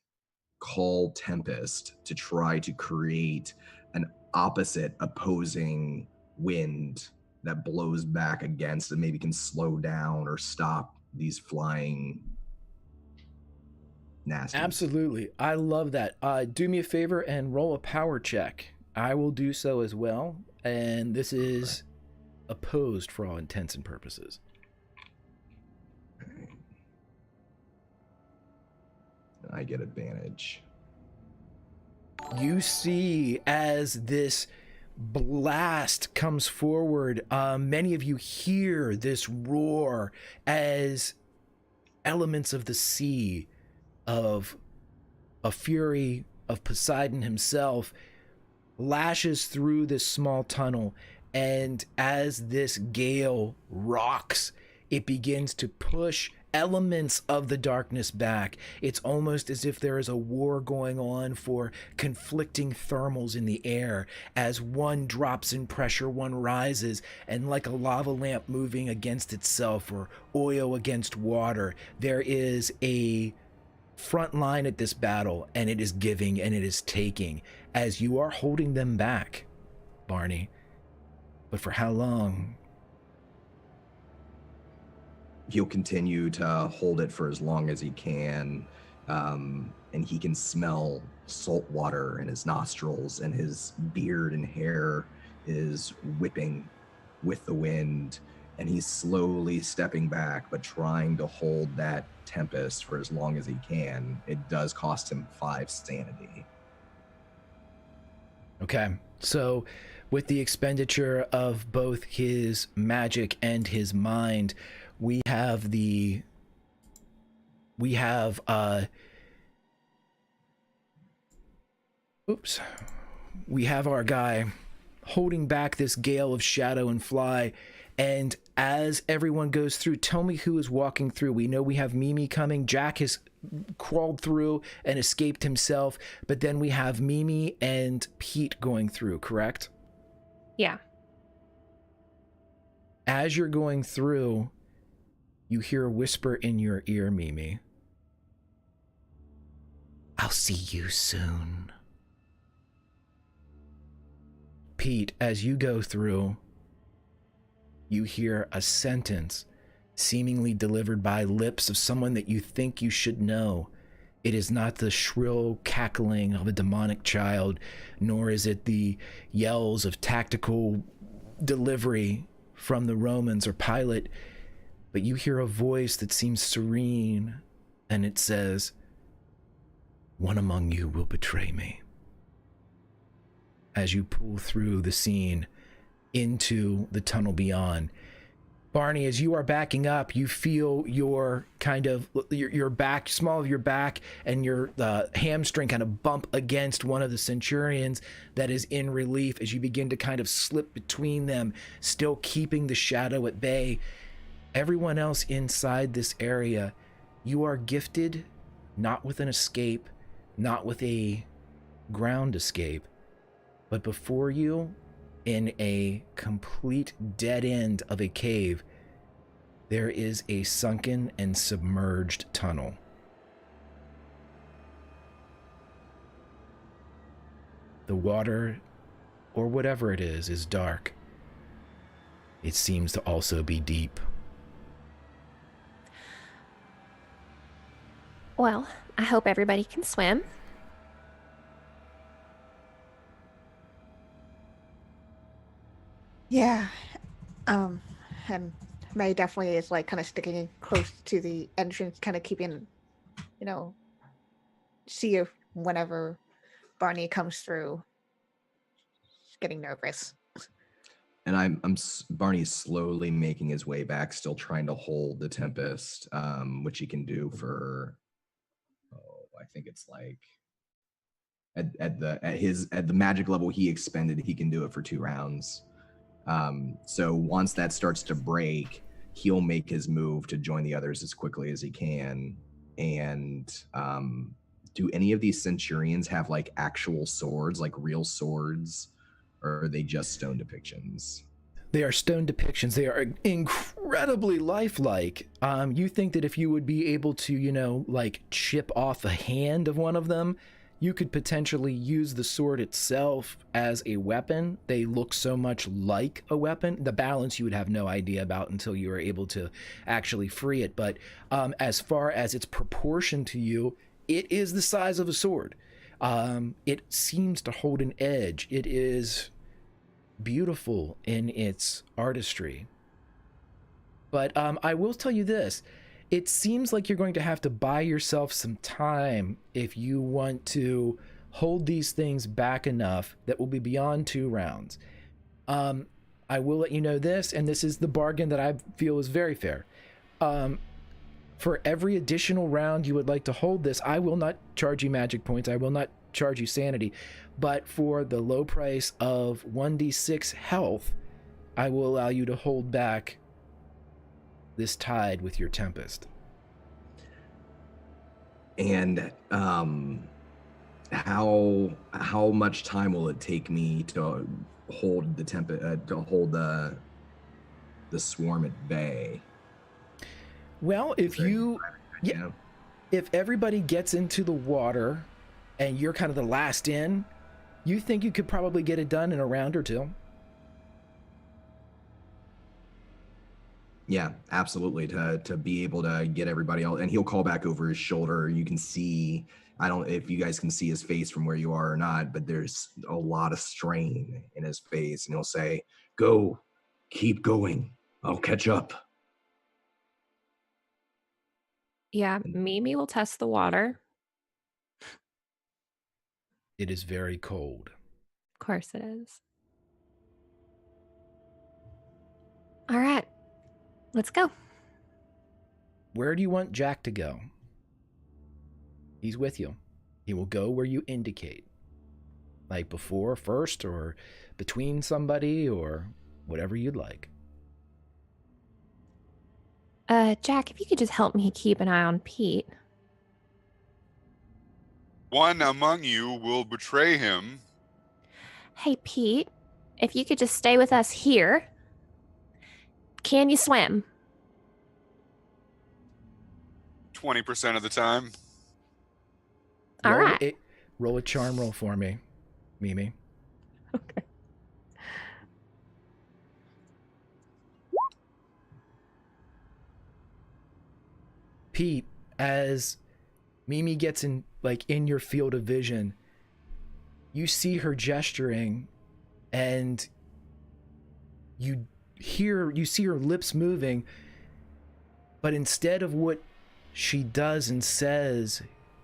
Call Tempest to try to create an opposing wind that blows back against and maybe can slow down or stop these flying nasties. Absolutely. I love that. Do me a favor and roll a power check. I will do so as well. And this is opposed for all intents and purposes. I get advantage. You see as this blast comes forward, many of you hear this roar as elements of the sea, of a fury of Poseidon himself, lashes through this small tunnel, and as this gale rocks, it begins to push elements of the darkness back. It's almost as if there is a war going on for conflicting thermals in the air. As one drops in pressure, one rises, and like a lava lamp moving against itself or oil against water, there is a front line at this battle, and it is giving and it is taking as you are holding them back, Barney. But for how long? He'll continue to hold it for as long as he can, and he can smell salt water in his nostrils, and his beard and hair is whipping with the wind, and he's slowly stepping back but trying to hold that tempest for as long as he can. It does cost him 5 sanity. Okay, so with the expenditure of both his magic and his mind, we have our guy holding back this gale of shadow and fly. And as everyone goes through, tell me who is walking through. We know we have Mimi coming. Jack has crawled through and escaped himself, but then we have Mimi and Pete going through, correct? Yeah. As you're going through, you hear a whisper in your ear, Mimi. I'll see you soon. Pete, as you go through, you hear a sentence seemingly delivered by lips of someone that you think you should know. It is not the shrill cackling of a demonic child, nor is it the yells of tactical delivery from the Romans or Pilate, but you hear a voice that seems serene, and it says, "One among you will betray me." As you pull through the scene into the tunnel beyond, Barney, as you are backing up, you feel your back, small of your back, and your hamstring kind of bump against one of the centurions that is in relief as you begin to kind of slip between them, still keeping the shadow at bay. Everyone else inside this area, you are gifted not with an escape, not with a ground escape, but before you, in a complete dead end of a cave, there is a sunken and submerged tunnel. The water, or whatever it is dark. It seems to also be deep. Well, I hope everybody can swim. Yeah. Um, and May definitely is like kind of sticking close to the entrance, kind of keeping, you know, see if whenever Barney comes through, getting nervous. And Barney's slowly making his way back, still trying to hold the Tempest, which he can do for, I think it's like at the magic level he expended, he can do it for 2 rounds. So once that starts to break, he'll make his move to join the others as quickly as he can. And do any of these centurions have like actual swords, like real swords, or are they just stone depictions? They are stone depictions. They are incredibly lifelike. You think that if you would be able to, like chip off a hand of one of them, you could potentially use the sword itself as a weapon. They look so much like a weapon. The balance you would have no idea about until you were able to actually free it. But as far as its proportion to you, it is the size of a sword. It seems to hold an edge. It is beautiful in its artistry. But I will tell you this. It seems like you're going to have to buy yourself some time if you want to hold these things back enough that will be beyond 2 rounds. I will let you know this, and this is the bargain that I feel is very fair. For every additional round you would like to hold this, I will not charge you magic points. I will not charge you sanity. But for the low price of 1d6 health, I will allow you to hold back this tide with your Tempest. And how much time will it take me to hold the the swarm at bay? Well, if everybody gets into the water and you're kind of the last in, you think you could probably get it done in a round or 2? Yeah, absolutely. To be able to get everybody else, and he'll call back over his shoulder. You can see, I don't know if you guys can see his face from where you are or not, but there's a lot of strain in his face, and he'll say, "Go, keep going. I'll catch up." Yeah, Mimi will test the water. It is very cold. Of course it is. All right, let's go. Where do you want Jack to go? He's with you. He will go where you indicate. Like before, first, or between somebody, or whatever you'd like. Jack, if you could just help me keep an eye on Pete. One among you will betray him. Hey, Pete, if you could just stay with us here. Can you swim? 20% of the time. All right. Roll a charm roll for me, Mimi. Okay. Pete, as Mimi gets in your field of vision, you see her gesturing, and you see her lips moving, but instead of what she does and says,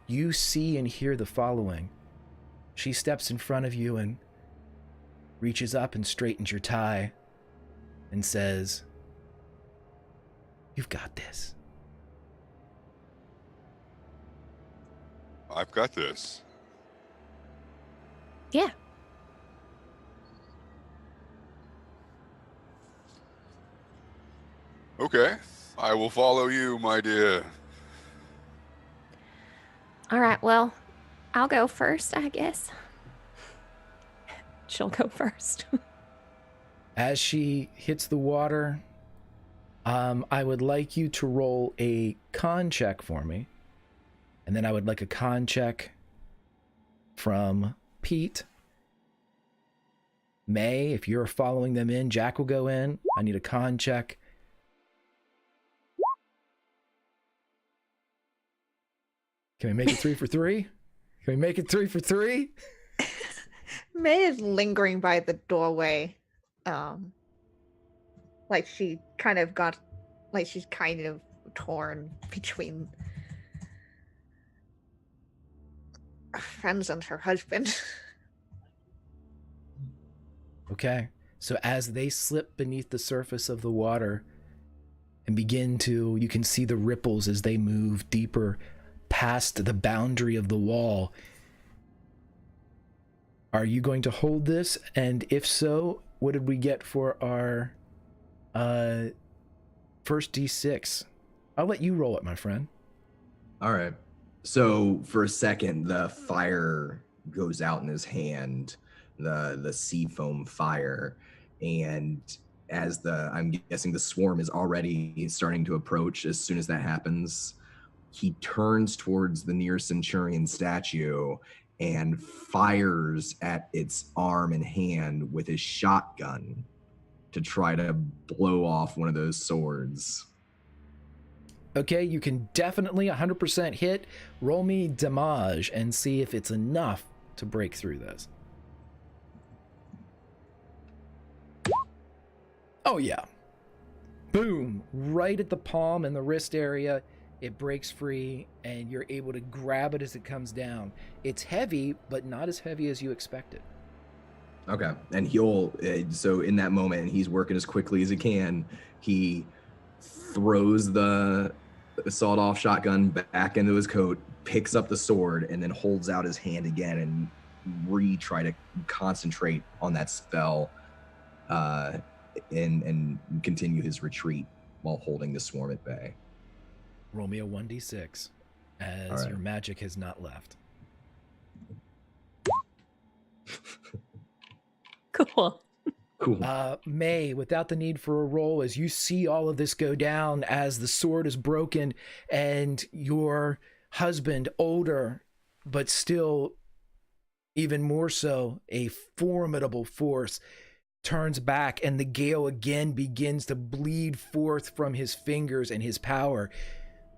you see and hear the following. She steps in front of you and reaches up and straightens your tie and says, "You've got this." I've got this. Yeah. Okay. I will follow you, my dear. All right, well, I'll go first, I guess. She'll go first. As she hits the water, I would like you to roll a con check for me. And then I would like a con check from Pete. May, if you're following them in, Jack will go in. I need a con check. Can we make it 3 for 3? Can we make it 3 for 3? May is lingering by the doorway, like she kind of got, like she's kind of torn between her friends and her husband. Okay. So as they slip beneath the surface of the water and begin to, you can see the ripples as they move deeper past the boundary of the wall. Are you going to hold this? And if so, what did we get for our first D6? I'll let you roll it, my friend. All right. So for a second, the fire goes out in his hand, the sea foam fire, and as I'm guessing the swarm is already starting to approach. As soon as that happens, he turns towards the near centurion statue and fires at its arm and hand with his shotgun to try to blow off one of those swords. Okay, you can definitely 100% hit. Roll me damage and see if it's enough to break through this. Oh yeah. Boom. Right at the palm and the wrist area, it breaks free and you're able to grab it as it comes down. It's heavy, but not as heavy as you expected. Okay, and he'll, so in that moment, he's working as quickly as he can. He throws the sawed-off shotgun back into his coat, picks up the sword, and then holds out his hand again and try to concentrate on that spell and continue his retreat while holding the swarm at bay. Roll me a 1d6 as All right. your magic has not left. Cool. Cool. May, without the need for a roll, as you see all of this go down, as the sword is broken and your husband, older, but still even more so, a formidable force, turns back and the gale again begins to bleed forth from his fingers and his power.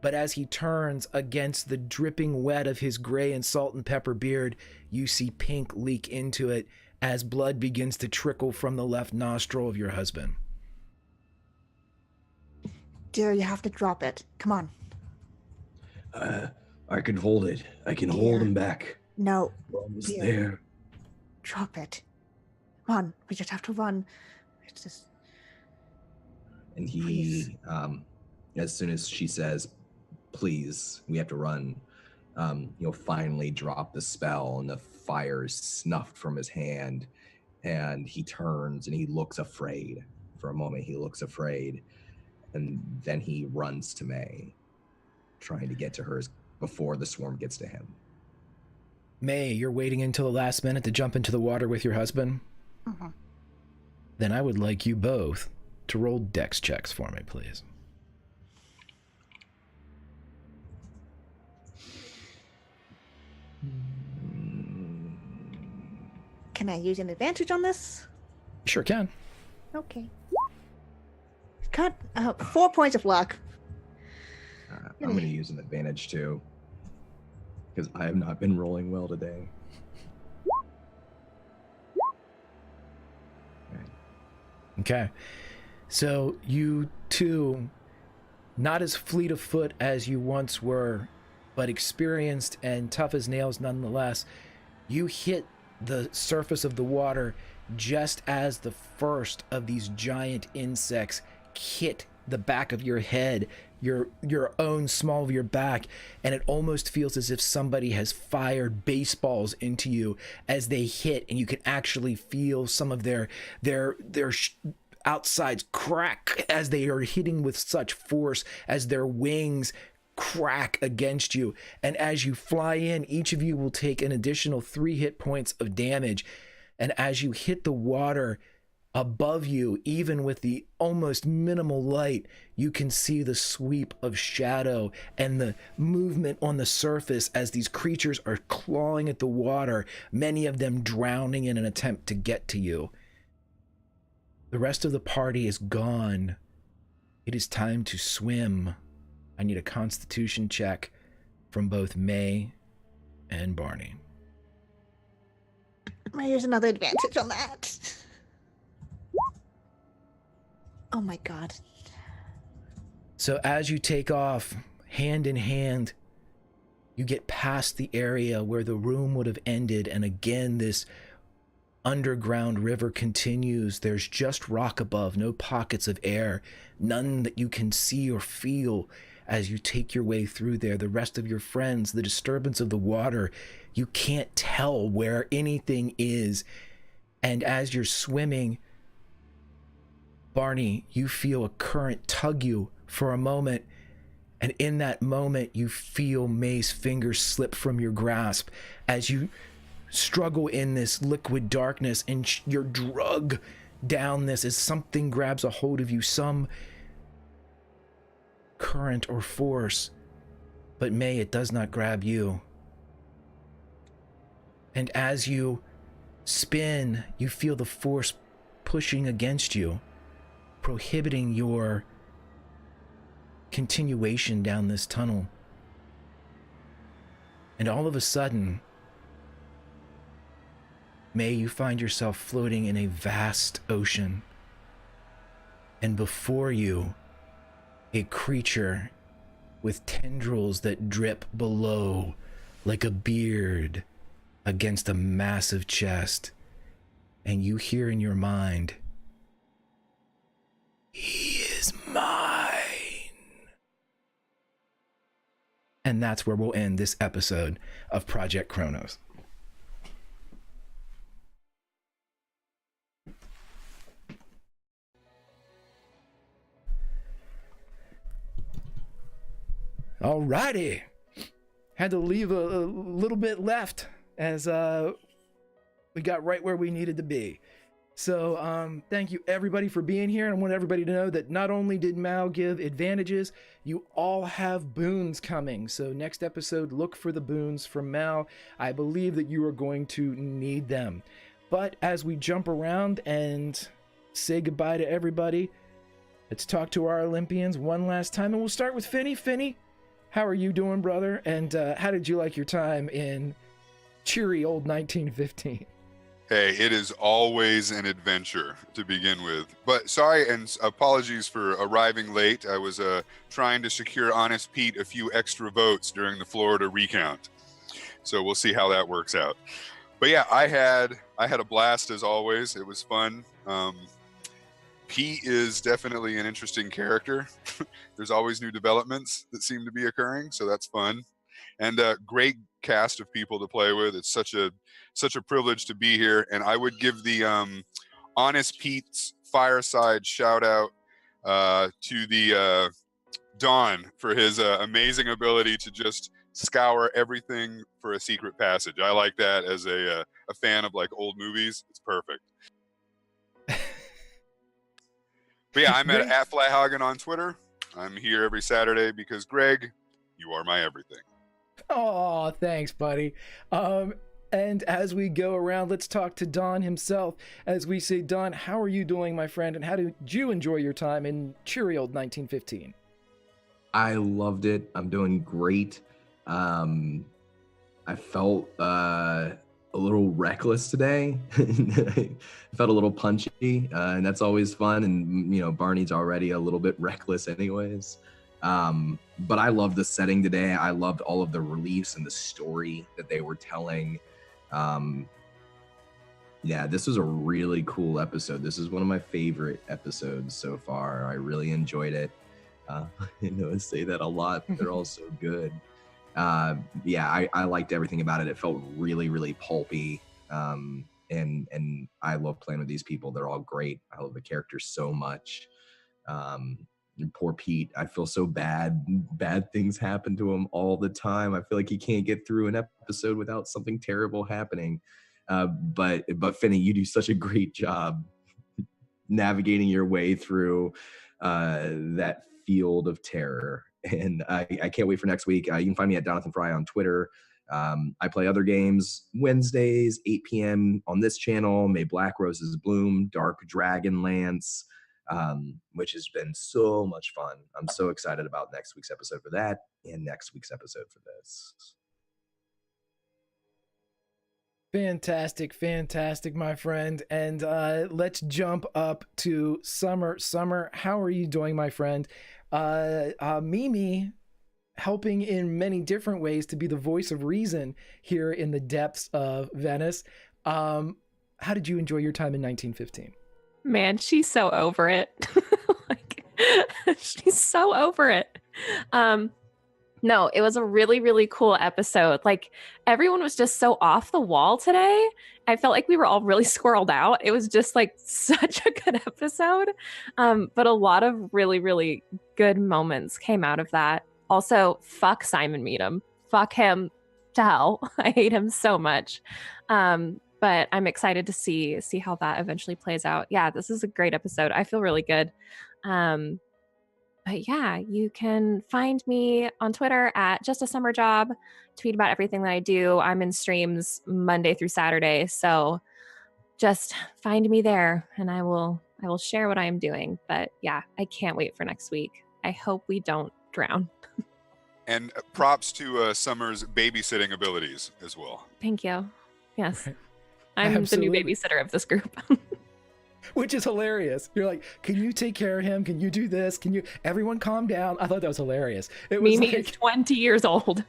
But as he turns against the dripping wet of his gray and salt and pepper beard, you see pink leak into it as blood begins to trickle from the left nostril of your husband. Dear, you have to drop it. Come on. I can hold it. I can hold him back. No, We're almost dear. there. Drop it. Run. We just have to run. It's just... And he, Please. as soon as she says, please, we have to run, he'll finally drop the spell and the fire is snuffed from his hand. And he turns and he looks afraid. For a moment, he looks afraid. And then he runs to May, trying to get to her before the swarm gets to him. May, you're waiting until the last minute to jump into the water with your husband? Mm-hmm. Then I would like you both to roll dex checks for me, please. Can I use an advantage on this? Sure can. Okay. Got 4 points of luck. I'm going to use an advantage too, because I have not been rolling well today. Okay. So you two, not as fleet of foot as you once were, but experienced and tough as nails nonetheless, you hit the surface of the water just as the first of these giant insects hit the back of your head, your own small of your back, and it almost feels as if somebody has fired baseballs into you as they hit, and you can actually feel some of their outsides crack as they are hitting with such force as their wings crack against you. And as you fly in, each of you will take an additional 3 hit points of damage. And as you hit the water above you, even with the almost minimal light, you can see the sweep of shadow and the movement on the surface as these creatures are clawing at the water, many of them drowning in an attempt to get to you. The rest of the party is gone. It is time to swim. I need a constitution check from both May and Barney. I'm gonna use another advantage on that. Oh my god. So as you take off, hand in hand, you get past the area where the room would have ended, and again this underground river continues. There's just rock above, no pockets of air, none that you can see or feel as you take your way through there. The rest of your friends, the disturbance of the water, you can't tell where anything is. And as you're swimming, Barney, you feel a current tug you for a moment. And in that moment, you feel May's fingers slip from your grasp as you struggle in this liquid darkness, and you're drugged down this as something grabs a hold of you, some current or force. But May, it does not grab you. And as you spin, you feel the force pushing against you, prohibiting your continuation down this tunnel. And all of a sudden, May, you find yourself floating in a vast ocean. And before you, a creature with tendrils that drip below like a beard against a massive chest. And you hear in your mind, "He is mine." And that's where we'll end this episode of Project Cronus. Alrighty. Had to leave a little bit left as we got right where we needed to be. So thank you everybody for being here. And I want everybody to know that not only did Mal give advantages, you all have boons coming. So next episode, look for the boons from Mal. I believe that you are going to need them. But as we jump around and say goodbye to everybody, let's talk to our Olympians one last time. And we'll start with Finny. Finny, how are you doing, brother? And how did you like your time in cheery old 1915? Hey, it is always an adventure to begin with. But sorry and apologies for arriving late. I was trying to secure Honest Pete a few extra votes during the Florida recount. So we'll see how that works out. But yeah, I had a blast as always. It was fun. Pete is definitely an interesting character. There's always new developments that seem to be occurring, so that's fun. And a great cast of people to play with. It's such a privilege to be here. And I would give the Honest Pete's fireside shout out to the Don for his amazing ability to just scour everything for a secret passage. I like that as a fan of like old movies. It's perfect. But yeah, I'm at Flyhagen on Twitter. I'm here every Saturday because Greg, you are my everything. Oh, thanks, buddy. And as we go around, let's talk to Don himself. As we say, Don, how are you doing, my friend? And how did you enjoy your time in cheery old 1915? I loved it. I'm doing great. I felt a little reckless today. I felt a little punchy, and that's always fun. And, you know, Barney's already a little bit reckless anyways. But I loved the setting today. I loved all of the reliefs and the story that they were telling. Yeah, this was a really cool episode. This is one of my favorite episodes so far. I really enjoyed it. I know I say that a lot, but they're all so good. Yeah, I liked everything about it. It felt really, really pulpy. And I love playing with these people. They're all great. I love the characters so much. And poor Pete, I feel so bad. Bad things happen to him all the time. I feel like he can't get through an episode without something terrible happening. But Finney, you do such a great job navigating your way through that field of terror. And I can't wait for next week. You can find me at Jonathan Fry on Twitter. I play other games Wednesdays, 8 p.m. on this channel. May Black Roses Bloom, Dark Dragonlance, which has been so much fun. I'm so excited about next week's episode for that and next week's episode for this. Fantastic, fantastic, my friend. And let's jump up to Summer. Summer, how are you doing, my friend? Mimi, helping in many different ways to be the voice of reason here in the depths of Venice. How did you enjoy your time in 1915? Man, she's so over it. Like, she's so over it. No, it was a really, really cool episode. Like, everyone was just so off the wall today. I felt like we were all really squirreled out. It was just like such a good episode. But a lot of really, really good moments came out of that. Also, fuck Simon Meadham. Fuck him to hell. I hate him so much. But I'm excited to see how that eventually plays out. Yeah, this is a great episode. I feel really good. But yeah, you can find me on Twitter at Just a Summer Job, tweet about everything that I do. I'm in streams Monday through Saturday, so just find me there and I will share what I am doing. But yeah, I can't wait for next week. I hope we don't drown. And props to Summer's babysitting abilities as well. Thank you. Yes. Right. I'm Absolutely. the new babysitter of this group. Which is hilarious. You're like, can you take care of him? Can you do this? Can you? Everyone calm down. I thought that was hilarious. It was Mimi is 20 years old.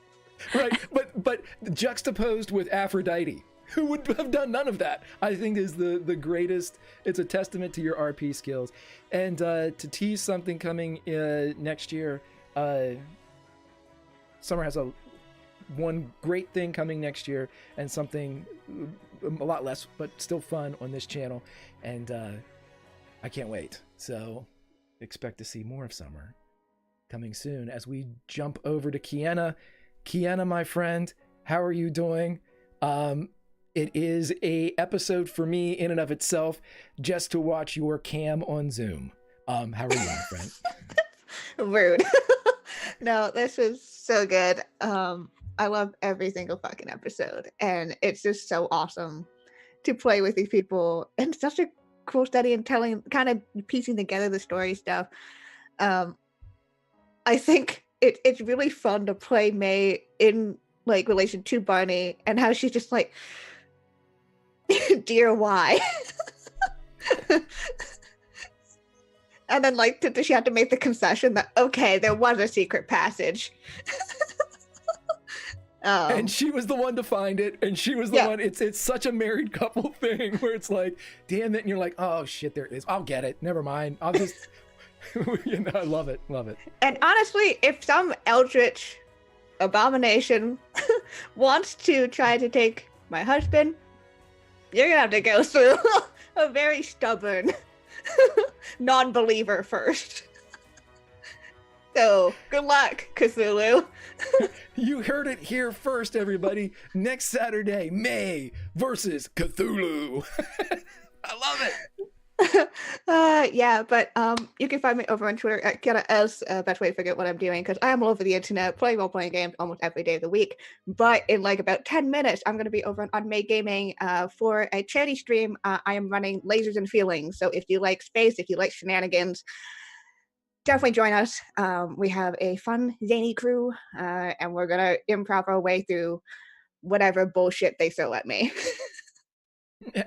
right, but juxtaposed with Aphrodite, who would have done none of that, I think is the greatest. It's a testament to your RP skills. And to tease something coming next year, Summer has one great thing coming next year, and something a lot less but still fun on this channel, and I can't wait. So expect to see more of Summer coming soon. As we jump over to Kiana, my friend, how are you doing? It is a episode for me in and of itself just to watch your cam on Zoom. How are you, my friend? Rude. No, this was so good. I love every single fucking episode, and it's just so awesome to play with these people, and such a cool study and telling, kind of piecing together the story stuff. I think it's really fun to play May in like relation to Barney and how she's just like, dear, why? And then like she had to make the concession that, okay, there was a secret passage. And she was the one to find it, and she was the one. It's such a married couple thing where it's like, damn it, and you're like, oh shit, there it is. I'll get it. Never mind. I'll just, I love it, love it. And honestly, if some eldritch abomination wants to try to take my husband, you're gonna have to go through a very stubborn non-believer first. So good luck, Cthulhu. You heard it here first, everybody. Next Saturday, May versus Cthulhu. I love it. Yeah, but you can find me over on Twitter at KianaS. Best way to figure out what I'm doing, because I am all over the internet playing role-playing games almost every day of the week. But in like about 10 minutes, I'm going to be over on May Gaming for a charity stream. I am running Lasers and Feelings. So if you like space, if you like shenanigans, definitely join us. We have a fun, zany crew, and we're going to improv our way through whatever bullshit they throw at me.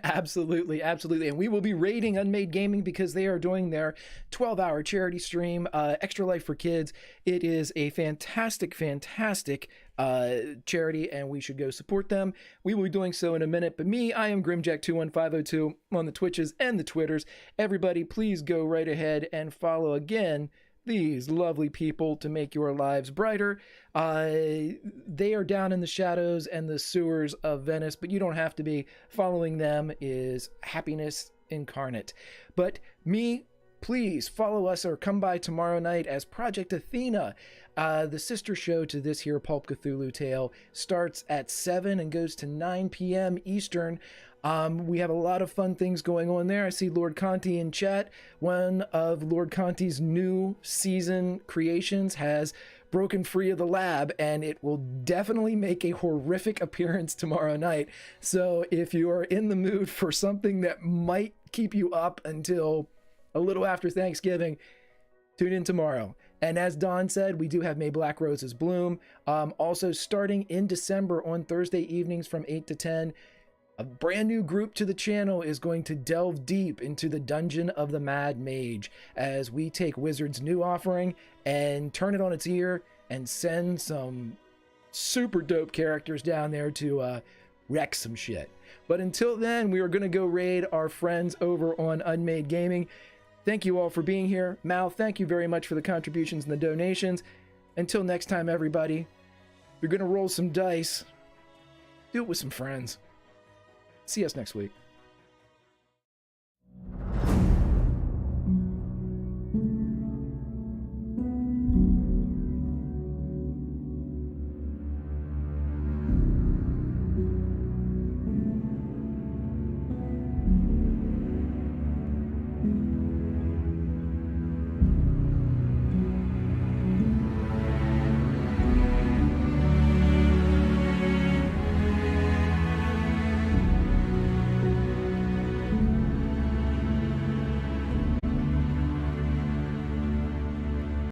Absolutely, absolutely. And we will be raiding Unmade Gaming because they are doing their 12-hour charity stream, Extra Life for Kids. It is a fantastic, fantastic charity, and we should go support them. We will be doing so in a minute. But me, I am Grimjack21502 on the Twitches and the Twitters. Everybody, please go right ahead and follow again these lovely people to make your lives brighter. They are down in the shadows and the sewers of Venice, but you don't have to be. Following them is happiness incarnate. But me, please follow us or come by tomorrow night as Project Athena, the sister show to this here Pulp Cthulhu tale, starts at 7 and goes to 9 p.m. Eastern. We have a lot of fun things going on there. I see Lord Conti in chat. One of Lord Conti's new season creations has broken free of the lab, and it will definitely make a horrific appearance tomorrow night. So if you are in the mood for something that might keep you up until a little after Thanksgiving, tune in tomorrow. And as Dawn said, we do have May Black Roses Bloom. Also starting in December on Thursday evenings from 8 to 10, A brand new group to the channel is going to delve deep into the Dungeon of the Mad Mage as we take Wizard's new offering and turn it on its ear and send some super dope characters down there to wreck some shit. But until then, we are going to go raid our friends over on Unmade Gaming. Thank you all for being here. Mal, thank you very much for the contributions and the donations. Until next time, everybody, if you're going to roll some dice, do it with some friends. See us next week.